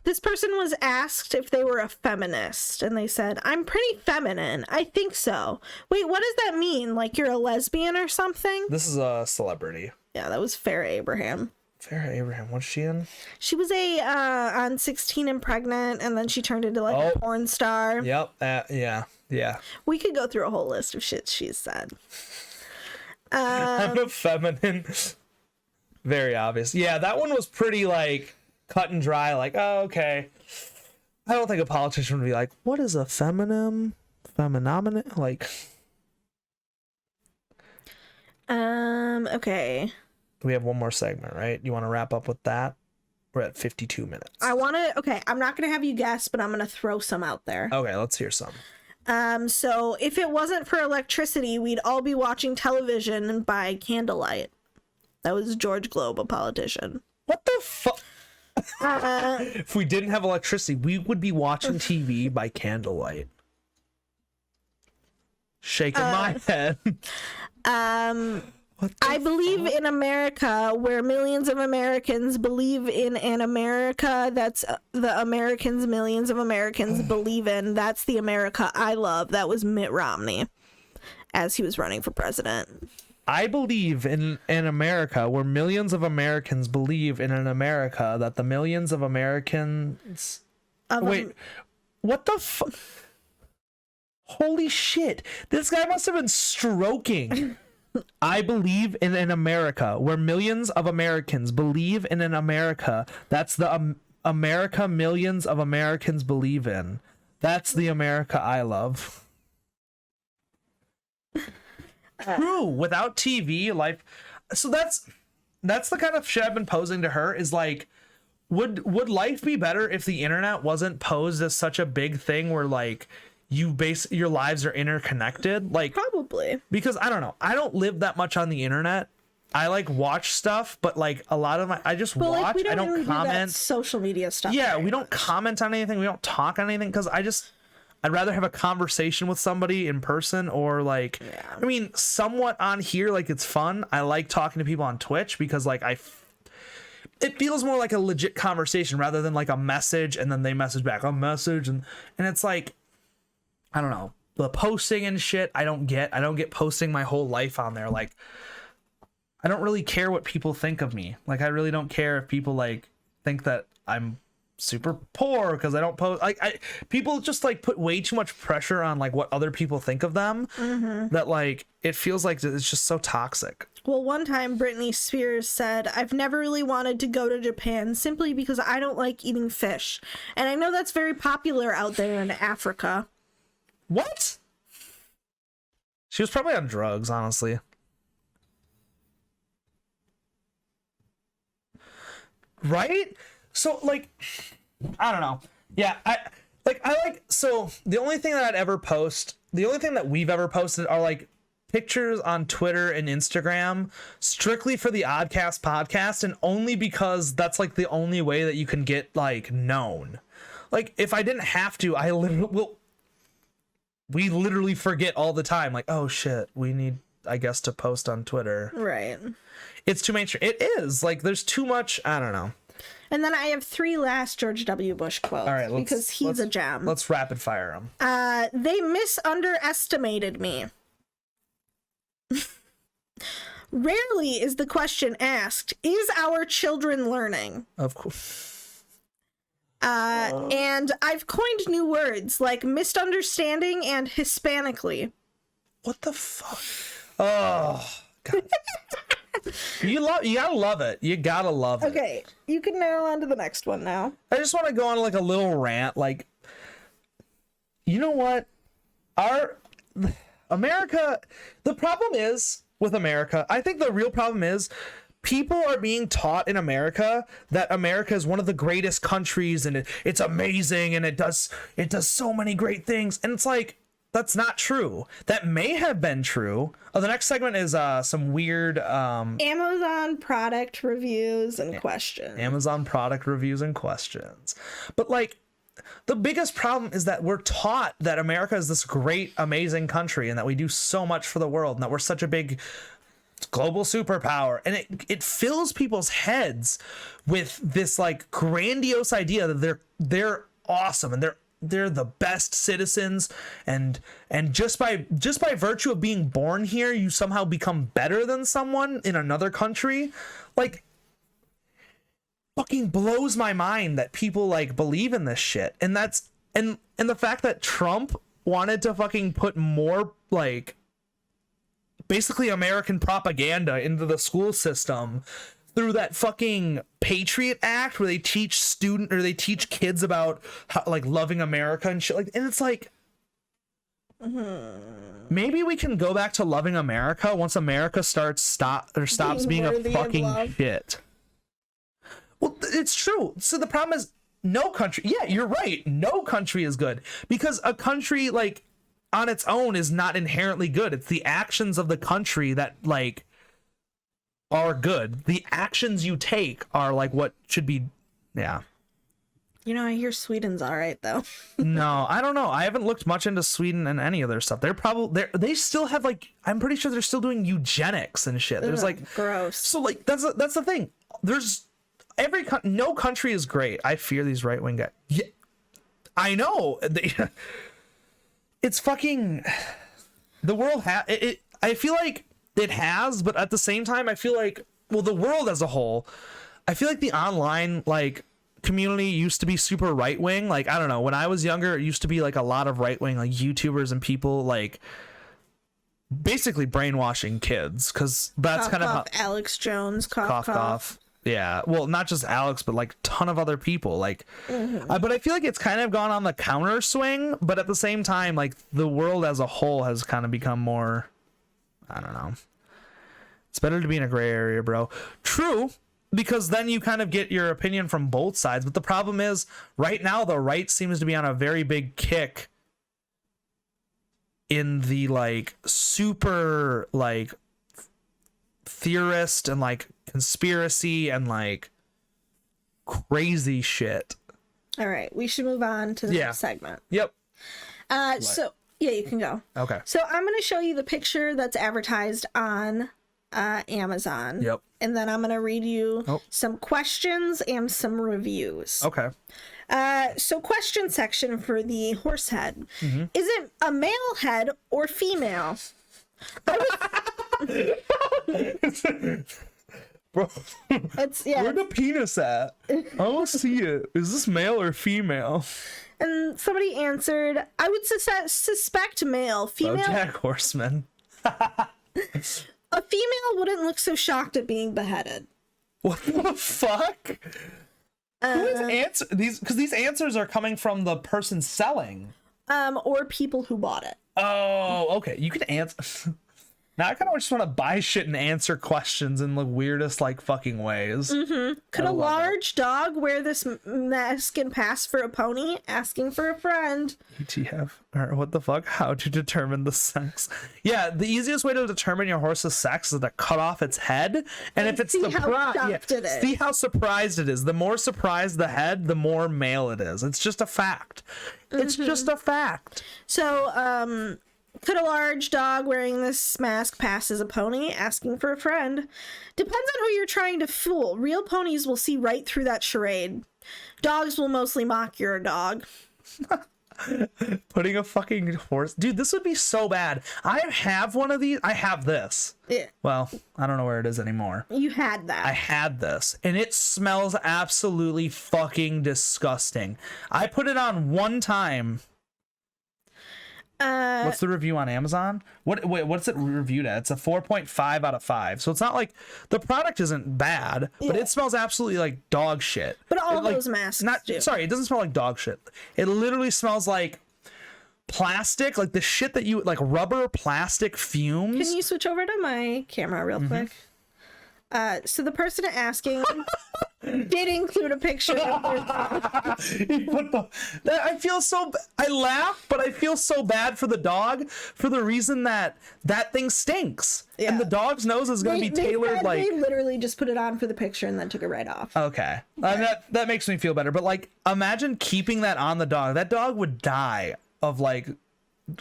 This person was asked if they were a feminist, and they said, "I'm pretty feminine. I think so." Wait, what does that mean? Like you're a lesbian or something? This is a celebrity. Yeah, that was Farrah Abraham. Farrah Abraham, what's she in? She was on 16 and Pregnant, and then she turned into like a porn star. Yep. Yeah. We could go through a whole list of shit she's said. I'm a feminine. Very obvious. Yeah, that one was pretty like cut and dry. Like, oh, okay. I don't think a politician would be like, what is a phenomenon? Like, Okay. we have one more segment, right? You want to wrap up with that? We're at 52 minutes. Okay, I'm not gonna have you guess, but I'm gonna throw some out there. Okay, let's hear some. So if it wasn't for electricity, we'd all be watching television by candlelight. That was George Globe, a politician. What the fuck? If we didn't have electricity, we would be watching TV by candlelight. Shaking my head. I believe in America, where millions of Americans believe in an America that's the Americans millions of Americans believe in. That's the America I love. That was Mitt Romney as he was running for president. I believe in an America where millions of Americans believe in an America that the millions of Americans... Wait, what the fuck? Holy shit. This guy must have been stroking. I believe in an America where millions of Americans believe in an America that's the America millions of Americans believe in. That's the America I love. True. Without TV, life. So that's the kind of shit I've been posing to her. Is like, would life be better if the internet wasn't posed as such a big thing where like your lives are interconnected? Like, Probably. because I don't know. I don't live that much on the internet. I like watch stuff, but like a lot of I just watch. Like, we don't I don't really comment. do that social media stuff. Yeah, very we don't much. comment on anything. We don't talk on anything because I'd rather have a conversation with somebody in person or like, I mean, somewhat on here. Like, it's fun. I like talking to people on Twitch because like it feels more like a legit conversation rather than like a message and then they message back a message and it's like, I don't know, the posting and shit. I don't get posting my whole life on there. Like, I don't really care what people think of me. Like, I really don't care if people like think that I'm super poor because I don't post. Like people just like put way too much pressure on like what other people think of them that like it feels like it's just so toxic. Well, one time Britney Spears said, "I've never really wanted to go to Japan simply because I don't like eating fish." And I know that's very popular out there in Africa. What? She was probably on drugs, honestly. Right? So like I don't know. Yeah, so the only thing that the only thing that we've ever posted are like pictures on Twitter and Instagram strictly for the Oddcast podcast, and only because that's like the only way that you can get like known. Like if I didn't have to, we literally forget all the time, like, oh shit, we need, I guess, to post on Twitter. Right. It's too mainstream. It is like there's too much. I don't know. And then I have 3 last George W. Bush quotes. All right, because he's a gem. Let's rapid fire him. They misunderestimated me. Rarely is the question asked, is our children learning? Of course. And I've coined new words like misunderstanding and Hispanically. What the fuck? Oh, God. You gotta love it. You gotta love it. Okay, you can now on to the next one now. I just want to go on like a little rant. Like, you know what? America, the problem is with America, I think the real problem is people are being taught in America that America is one of the greatest countries and it's amazing and it does so many great things. And it's like, that's not true. That may have been true. Oh, the next segment is some weird Amazon product reviews and questions. Amazon product reviews and questions. But like the biggest problem is that we're taught that America is this great, amazing country and that we do so much for the world and that we're such a big global superpower. And it fills people's heads with this like grandiose idea that they're awesome and they're the best citizens and just by virtue of being born here you somehow become better than someone in another country. Like, fucking blows my mind that people like believe in this shit. And that's and the fact that Trump wanted to fucking put more like basically American propaganda into the school system through that fucking Patriot Act where they teach kids about how, like loving America and shit like, and it's like maybe we can go back to loving America once America stops being a fucking shit. Well, it's true. So the problem is no country. Yeah, you're right. No country is good because a country like on its own is not inherently good. It's the actions of the country that like are good. The actions you take are like what should be. Yeah. You know, I hear Sweden's all right though. No, I don't know. I haven't looked much into Sweden and any of their stuff. They still have like, I'm pretty sure they're still doing eugenics and shit. There's like gross. So like that's the thing. There's no country is great. I fear these right wing guys. Yeah, I know. It's fucking the world. I feel like it has, but at the same time, I feel like the world as a whole. I feel like the online like community used to be super right wing. Like I don't know. When I was younger, it used to be like a lot of right wing like YouTubers and people like basically brainwashing kids because that's cough, kind of cough, how Alex Jones cough. Yeah, well, not just Alex, but like ton of other people. Like, but I feel like it's kind of gone on the counter swing. But at the same time, like the world as a whole has kind of become more. I don't know. It's better to be in a gray area, bro. True, because then you kind of get your opinion from both sides. But the problem is, right now the right seems to be on a very big kick. In the like super like theorist and like conspiracy and like crazy shit. All right, we should move on to the next segment. Yep. So yeah, you can go. Okay. So I'm going to show you the picture that's advertised on Amazon. Yep. And then I'm going to read you some questions and some reviews. Okay. So question section for the horse head. Is it a male head or female? Bro, It's yeah. where's the penis at? I don't see it. Is this male or female? And somebody answered, I would suspect male. Female. Jack Horseman. A female wouldn't look so shocked at being beheaded. What the fuck? Who is answer these? Because these answers are coming from the person selling. Or people who bought it. Oh, okay. You can answer. Now I kind of just want to buy shit and answer questions in the weirdest like fucking ways. Could a large dog wear this mask and pass for a pony? Asking for a friend. ETF or what the fuck? How to determine the sex? Yeah, the easiest way to determine your horse's sex is to cut off its head, and if it's see how stuffed it is. see how surprised it is. The more surprised the head, the more male it is. It's just a fact. It's just a fact. So, could a large dog wearing this mask pass as a pony? Asking for a friend. Depends on who you're trying to fool. Real ponies will see right through that charade. Dogs will mostly mock you're a dog. Putting a fucking horse, dude, this would be so bad. I have one of these. I have this. Yeah. Well, I don't know where it is anymore. You had that. I had this, and it smells absolutely fucking disgusting. I put it on one time. What's the review on Amazon? What's it reviewed at? It's a 4.5 out of 5. So it's not like the product isn't bad, but it smells absolutely like dog shit. But all those masks do. Sorry, it doesn't smell like dog shit. It literally smells like plastic, like the shit that you like, rubber plastic fumes. Can you switch over to my camera real quick? So the person asking did include a picture of their dog. I feel so. I laugh, but I feel so bad for the dog for the reason that that thing stinks, and the dog's nose is going to be tailored like. They literally just put it on for the picture and then took it right off. Okay, that makes me feel better. But like, imagine keeping that on the dog. That dog would die of like.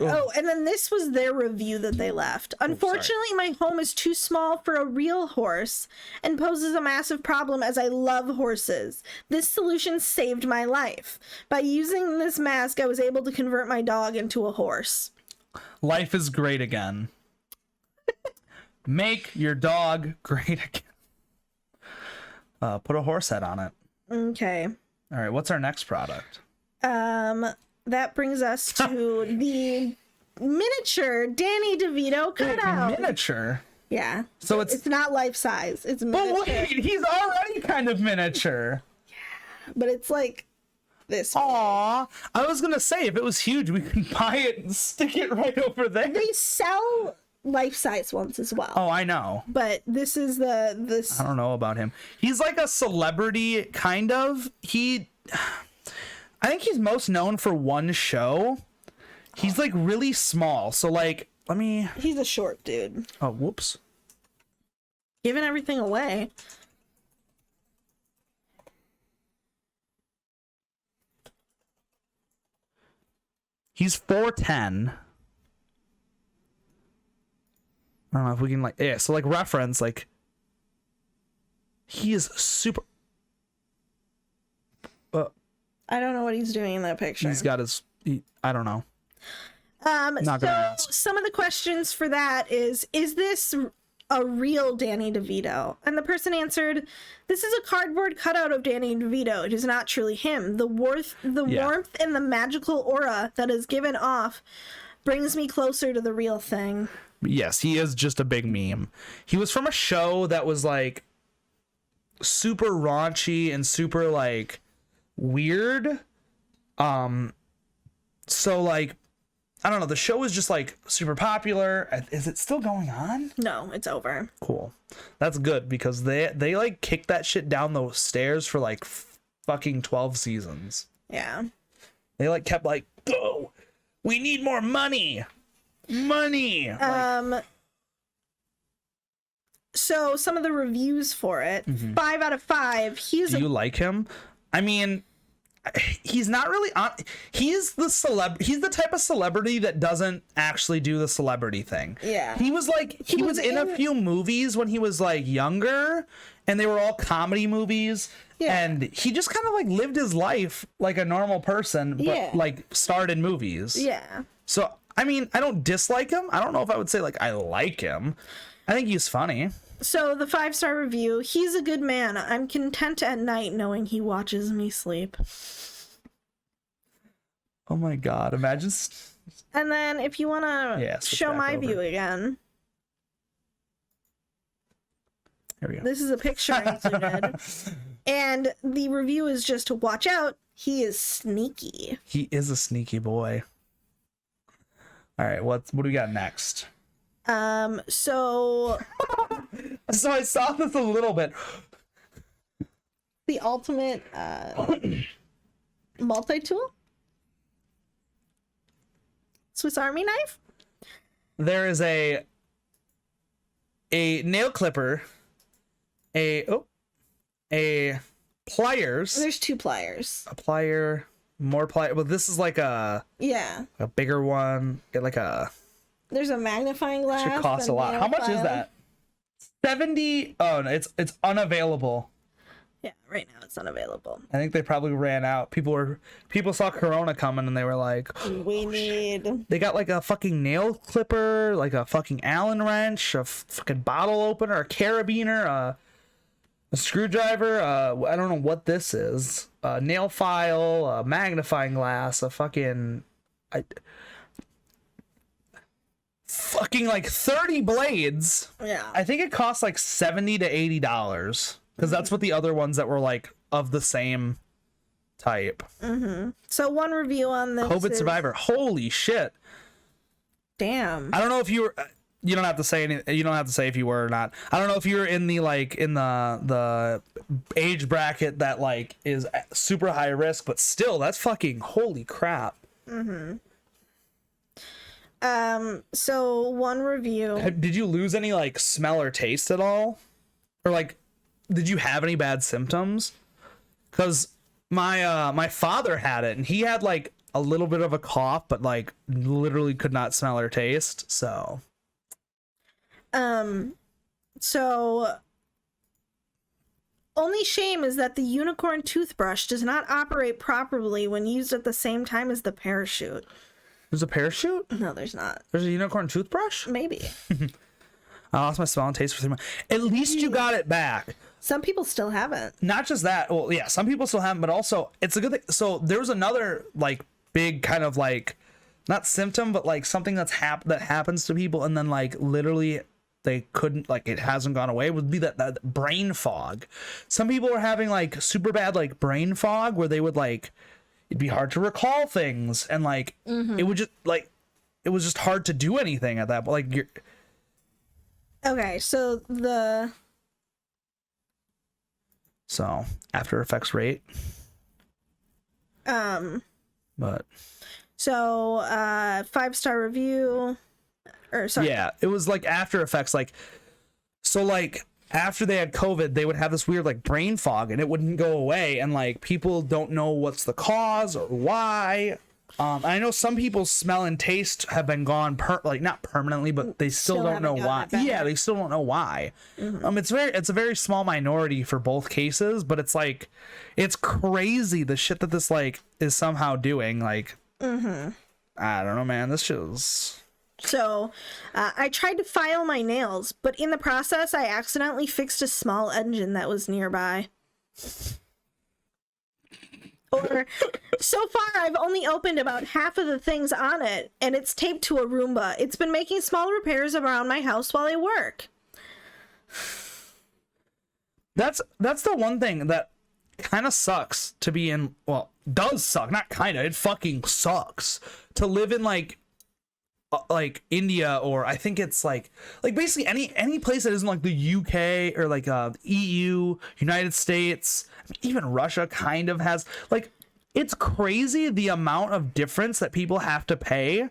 Oh, and then this was their review that they left. Unfortunately, my home is too small for a real horse and poses a massive problem as I love horses. This solution saved my life. By using this mask, I was able to convert my dog into a horse. Life is great again. Make your dog great again. Put a horse head on it. Okay. All right, what's our next product? That brings us to the miniature Danny DeVito cutout. Miniature? Yeah. So it's not life size. It's miniature. But wait, he's already kind of miniature. Yeah, but it's like this. Aw, I was gonna say if it was huge, we could buy it and stick it right over there. They sell life size ones as well. Oh, I know. But this is this. I don't know about him. He's like a celebrity, kind of. I think he's most known for one show. He's like really small. So like, He's a short dude. Oh, whoops. Giving everything away. He's 4'10". I don't know if we can like, yeah. So like reference, like he is super. I don't know what he's doing in that picture. He's got his. I don't know. Not gonna ask. Some of the questions for that is this a real Danny DeVito? And the person answered, "This is a cardboard cutout of Danny DeVito. It is not truly him. The warmth and the magical aura that is given off brings me closer to the real thing." Yes, he is just a big meme. He was from a show that was like super raunchy and super like weird. So like, I don't know, the show is just like super popular. Is it still going on? No, it's over. Cool. That's good because they like kicked that shit down those stairs for like fucking 12 seasons. Yeah. They like kept like, go, we need more money. So some of the reviews for it, 5 out of 5. Do you like him? I mean, he's not really on. He's the type of celebrity that doesn't actually do the celebrity thing. Yeah. He was in a few movies when he was like younger, and they were all comedy movies. Yeah. And he just kind of like lived his life like a normal person, but like starred in movies. Yeah. So I mean, I don't dislike him. I don't know if I would say like I like him. I think he's funny. So the 5-star review, he's a good man. I'm content at night knowing he watches me sleep. Oh my god, imagine. And then if you want to show my view again. Here we go. This is a picture I included. And the review is just, watch out, he is sneaky. He is a sneaky boy. All right, what do we got next? So I saw this a little bit. The ultimate multi-tool? Swiss Army knife? There is a nail clipper, a pliers. There's 2 pliers. A plier, more plier. Well, this is like a bigger one. Get like a. There's a magnifying glass. Should cost a lot. How much is that? 70. Oh no, it's unavailable. Yeah, right now it's unavailable. I think they probably ran out. People saw Corona coming and they were like, we need. They got like a fucking nail clipper, like a fucking Allen wrench, a fucking bottle opener, a carabiner, a screwdriver. I don't know what this is. A nail file, a magnifying glass, a fucking like 30 blades. Yeah. I think it costs like $70 to $80 because that's what the other ones that were like of the same type. Mm-hmm. So one review on this. COVID survivor. Holy shit. Damn. I don't know if you were. You don't have to say any. You don't have to say if you were or not. I don't know if you're in the age bracket that like is super high risk, but still, that's fucking holy crap. Mm-hmm. So one review. Did you lose any like smell or taste at all, or like, did you have any bad symptoms? Because my father had it, and he had like a little bit of a cough, but like literally could not smell or taste. So. So only shame is that the unicorn toothbrush does not operate properly when used at the same time as the parachute. There's a parachute? No, there's not. There's a unicorn toothbrush? Maybe. I lost my smell and taste for 3 months. At least you got it back. Some people still haven't. Not just that. Well, yeah, some people still haven't, but also it's a good thing. So there was another like big kind of like not symptom, but like something that happens to people, and then like literally they couldn't, like it hasn't gone away, would be that brain fog. Some people are having like super bad like brain fog where they would like it'd be hard to recall things, and like it would just like it was just hard to do anything at that point. Like you're okay, so After Effects rate. But so 5-star review, or sorry. Yeah, it was like After Effects, like so like after they had COVID, they would have this weird like brain fog and it wouldn't go away, and like people don't know what's the cause or why. I know some people's smell and taste have been gone like not permanently, but they still don't know why. Yeah, they still don't know why. It's a very small minority for both cases, but it's like it's crazy the shit that this like is somehow doing. Like I don't know, man. This shit is. So I tried to file my nails, but in the process I accidentally fixed a small engine that was nearby. Or, so far I've only opened about half of the things on it, and it's taped to a Roomba. It's been making small repairs around my house while I work. That's the one thing that kind of sucks to be in. Well, does suck, not kind of. It fucking sucks to live in like India, or I think it's like basically any place that isn't like the UK or like EU, United States, even Russia kind of has like, it's crazy the amount of difference that people have to pay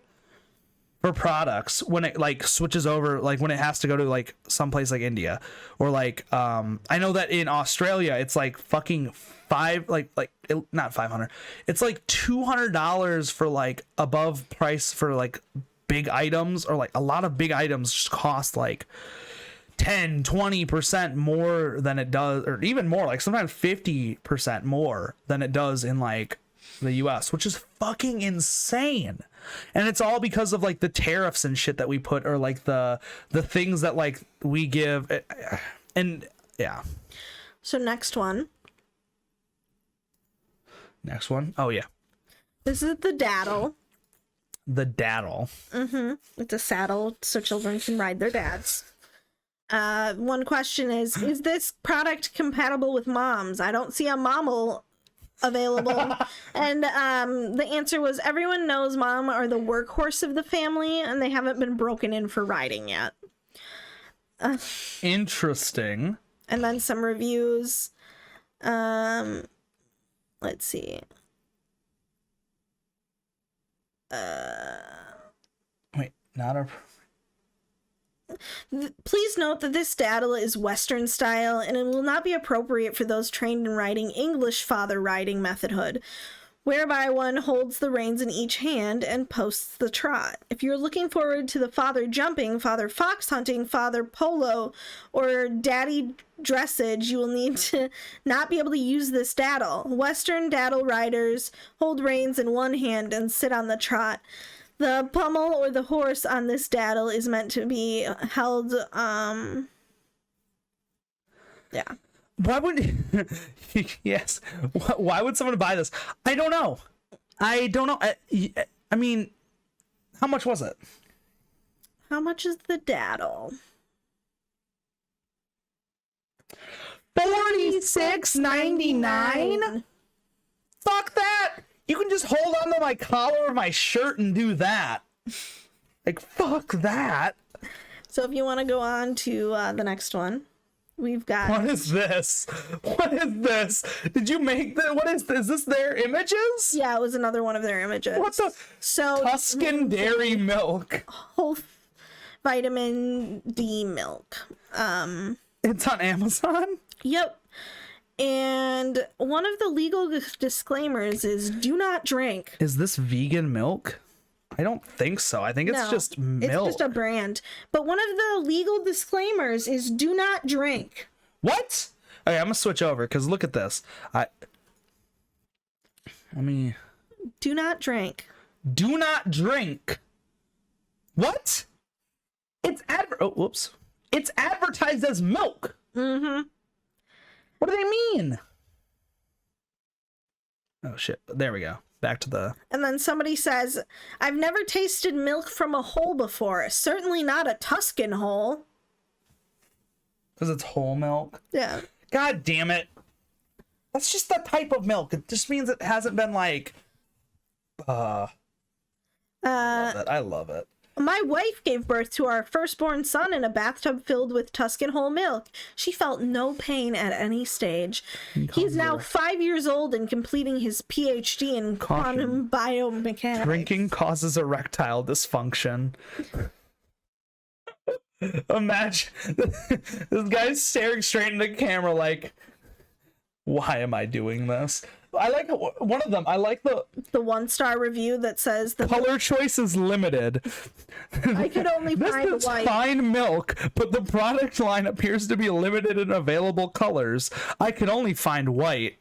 for products when it like switches over, like when it has to go to like someplace like India, or like I know that in Australia it's like fucking not 500, it's like $200 for like above price for like big items, or like a lot of big items just cost like 10-20% more than it does, or even more, like sometimes 50% more than it does in like the US, which is fucking insane. And it's all because of like the tariffs and shit that we put, or like the things that like we give, and yeah. So next one. Oh yeah. This is the daddle. The daddle. It's a saddle so children can ride their dads. One question is this product compatible with moms? I don't see a mommel available. And the answer was everyone knows mom are the workhorse of the family, and they haven't been broken in for riding yet. Interesting. And then some reviews. Let's see. Wait, not a... Please note that this daddle is Western style, and it will not be appropriate for those trained in riding English father riding methodhood, whereby one holds the reins in each hand and posts the trot. If you're looking forward to the father jumping, father fox hunting, father polo, or daddy dressage, you will need to not be able to use this daddle. Western daddle riders hold reins in one hand and sit on the trot. The pommel or the horse on this daddle is meant to be held, yeah. Why would... yes. Why would someone buy this? I don't know. I mean, how much was it? How much is the daddle? $46.99? Fuck that! You can just hold onto my collar of my shirt and do that. Like, fuck that. So if you want to go on to the next one, we've got... What is this? What is this? Did you make that? What is this? Is this their images? Yeah, it was another one of their images. What the? So Tuscan dairy milk. whole vitamin D milk. It's on Amazon? Yep. And one of the legal disclaimers is do not drink. Is this vegan milk? I don't think so. I think it's just milk. It's just a brand. But one of the legal disclaimers is do not drink. What? Okay, I'm gonna switch over because look at this. Do not drink. Do not drink. What? It's whoops. It's advertised as milk. Mm-hmm. What do they mean? Oh shit. There we go. Back to the... And then somebody says, I've never tasted milk from a hole before. Certainly not a Tuscan hole. Because it's whole milk? Yeah. God damn it. That's just the type of milk. It just means it hasn't been like... I love it. My wife gave birth to our firstborn son in a bathtub filled with Tuscan whole milk. She felt no pain at any stage. He's now 5 years old and completing his PhD in quantum biomechanics. Drinking causes erectile dysfunction. Imagine this guy's staring straight into the camera like, why am I doing this? I like one of them. I like the 1-star review that says the color choice is limited. I could only find This is white. fine milk, but the product line appears to be limited in available colors. I could only find white.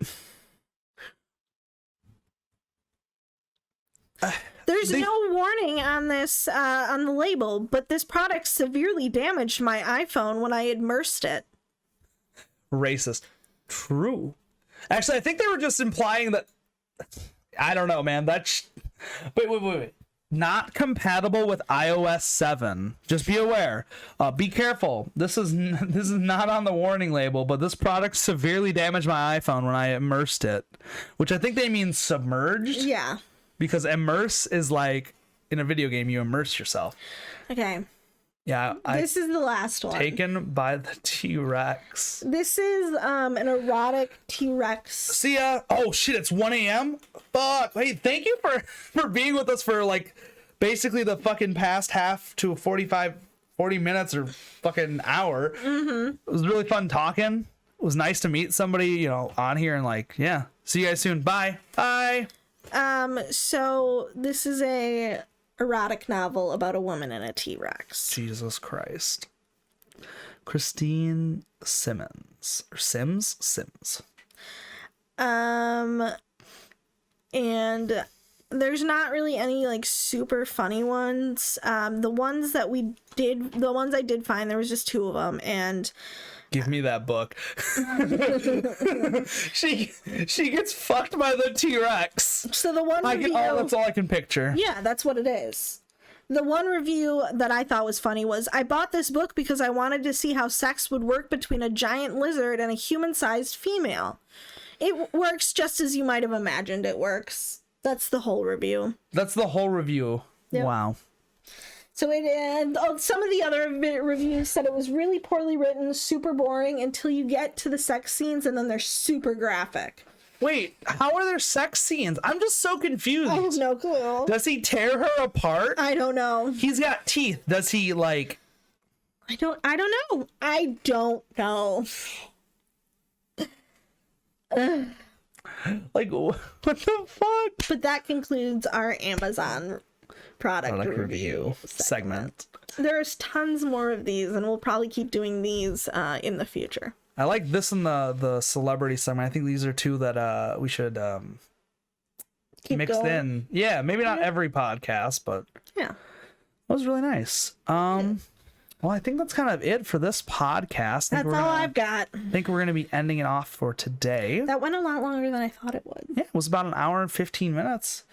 There's no warning on this on the label, but this product severely damaged my iPhone when I immersed it. Racist. True. Actually, I think they were just implying that... I don't know, man. That's... Wait. Not compatible with iOS 7. Just be aware. Be careful. This is not on the warning label, but this product severely damaged my iPhone when I immersed it. Which I think they mean submerged. Yeah. Because immerse is like, in a video game, you immerse yourself. Okay. Yeah. This is the last one. Taken by the T-Rex. This is an erotic T-Rex. See ya. Oh shit, it's 1 a.m. Fuck. Hey, thank you for being with us for like basically the fucking past half to 40 minutes or fucking hour. Mm-hmm. It was really fun talking. It was nice to meet somebody, on here and like, yeah. See you guys soon. Bye. Bye. So this is a erotic novel about a woman and a T-Rex. Jesus Christ. Christine Simmons. Or Sims? Sims. and there's not really any like super funny ones. The ones I did find, there was just 2 of them, and give me that book. she gets fucked by the T-Rex. so the one review, that's all I can picture. yeah, that's what it is. The one review that I thought was funny was, I bought this book because I wanted to see how sex would work between a giant lizard and a human-sized female. It works just as you might have imagined it works. That's the whole review. That's the whole review. Yep. Wow. So some of the other reviews said it was really poorly written, super boring until you get to the sex scenes, and then they're super graphic. Wait, how are there sex scenes? I'm just so confused. I have no clue. Does he tear her apart? I don't know. He's got teeth. Does he like... I don't know. I don't know. Like, what the fuck? But that concludes our Amazon product review segment. There's tons more of these, and we'll probably keep doing these in the future. I like this in the celebrity segment. I think these are 2 that we should Keep mixed going. in. Yeah, maybe not every podcast, but Yeah. that was really nice. Well, I think that's kind of it for this podcast. That's all I've got. I think we're going to be ending it off for today. That went a lot longer than I thought it would. Yeah, it was about an hour and 15 minutes.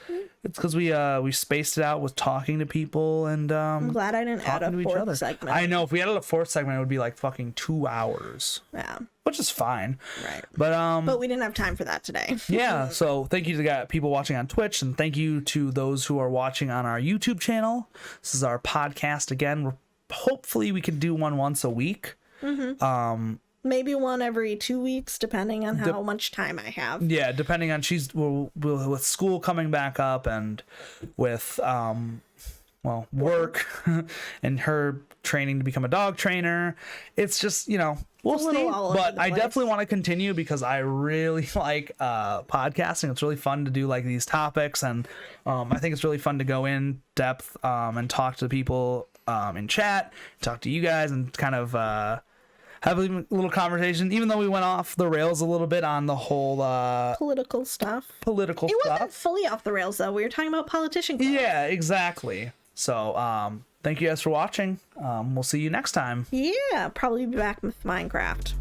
It's because we spaced it out with talking to people and I'm glad I didn't add a talking to each other. 4th segment. I know, if we added a 4th segment, it would be like fucking 2 hours, Yeah, which is fine. right. But we didn't have time for that today. yeah, so thank you to the people watching on Twitch, and thank you to those who are watching on our YouTube channel. This is our podcast again. Hopefully we can do one once a week. Maybe one every 2 weeks, depending on how much time I have. Yeah, depending on with school coming back up and with work and her training to become a dog trainer. It's just, we'll see. But I definitely want to continue because I really like podcasting. It's really fun to do like these topics, and I think it's really fun to go in depth and talk to people in chat, talk to you guys, and kind of have a little conversation, even though we went off the rails a little bit on the whole Political stuff. It Wasn't fully off the rails, though. We were talking about politician clubs. Yeah, exactly. So thank you guys for watching. We'll see you next time. Yeah, probably be back with Minecraft.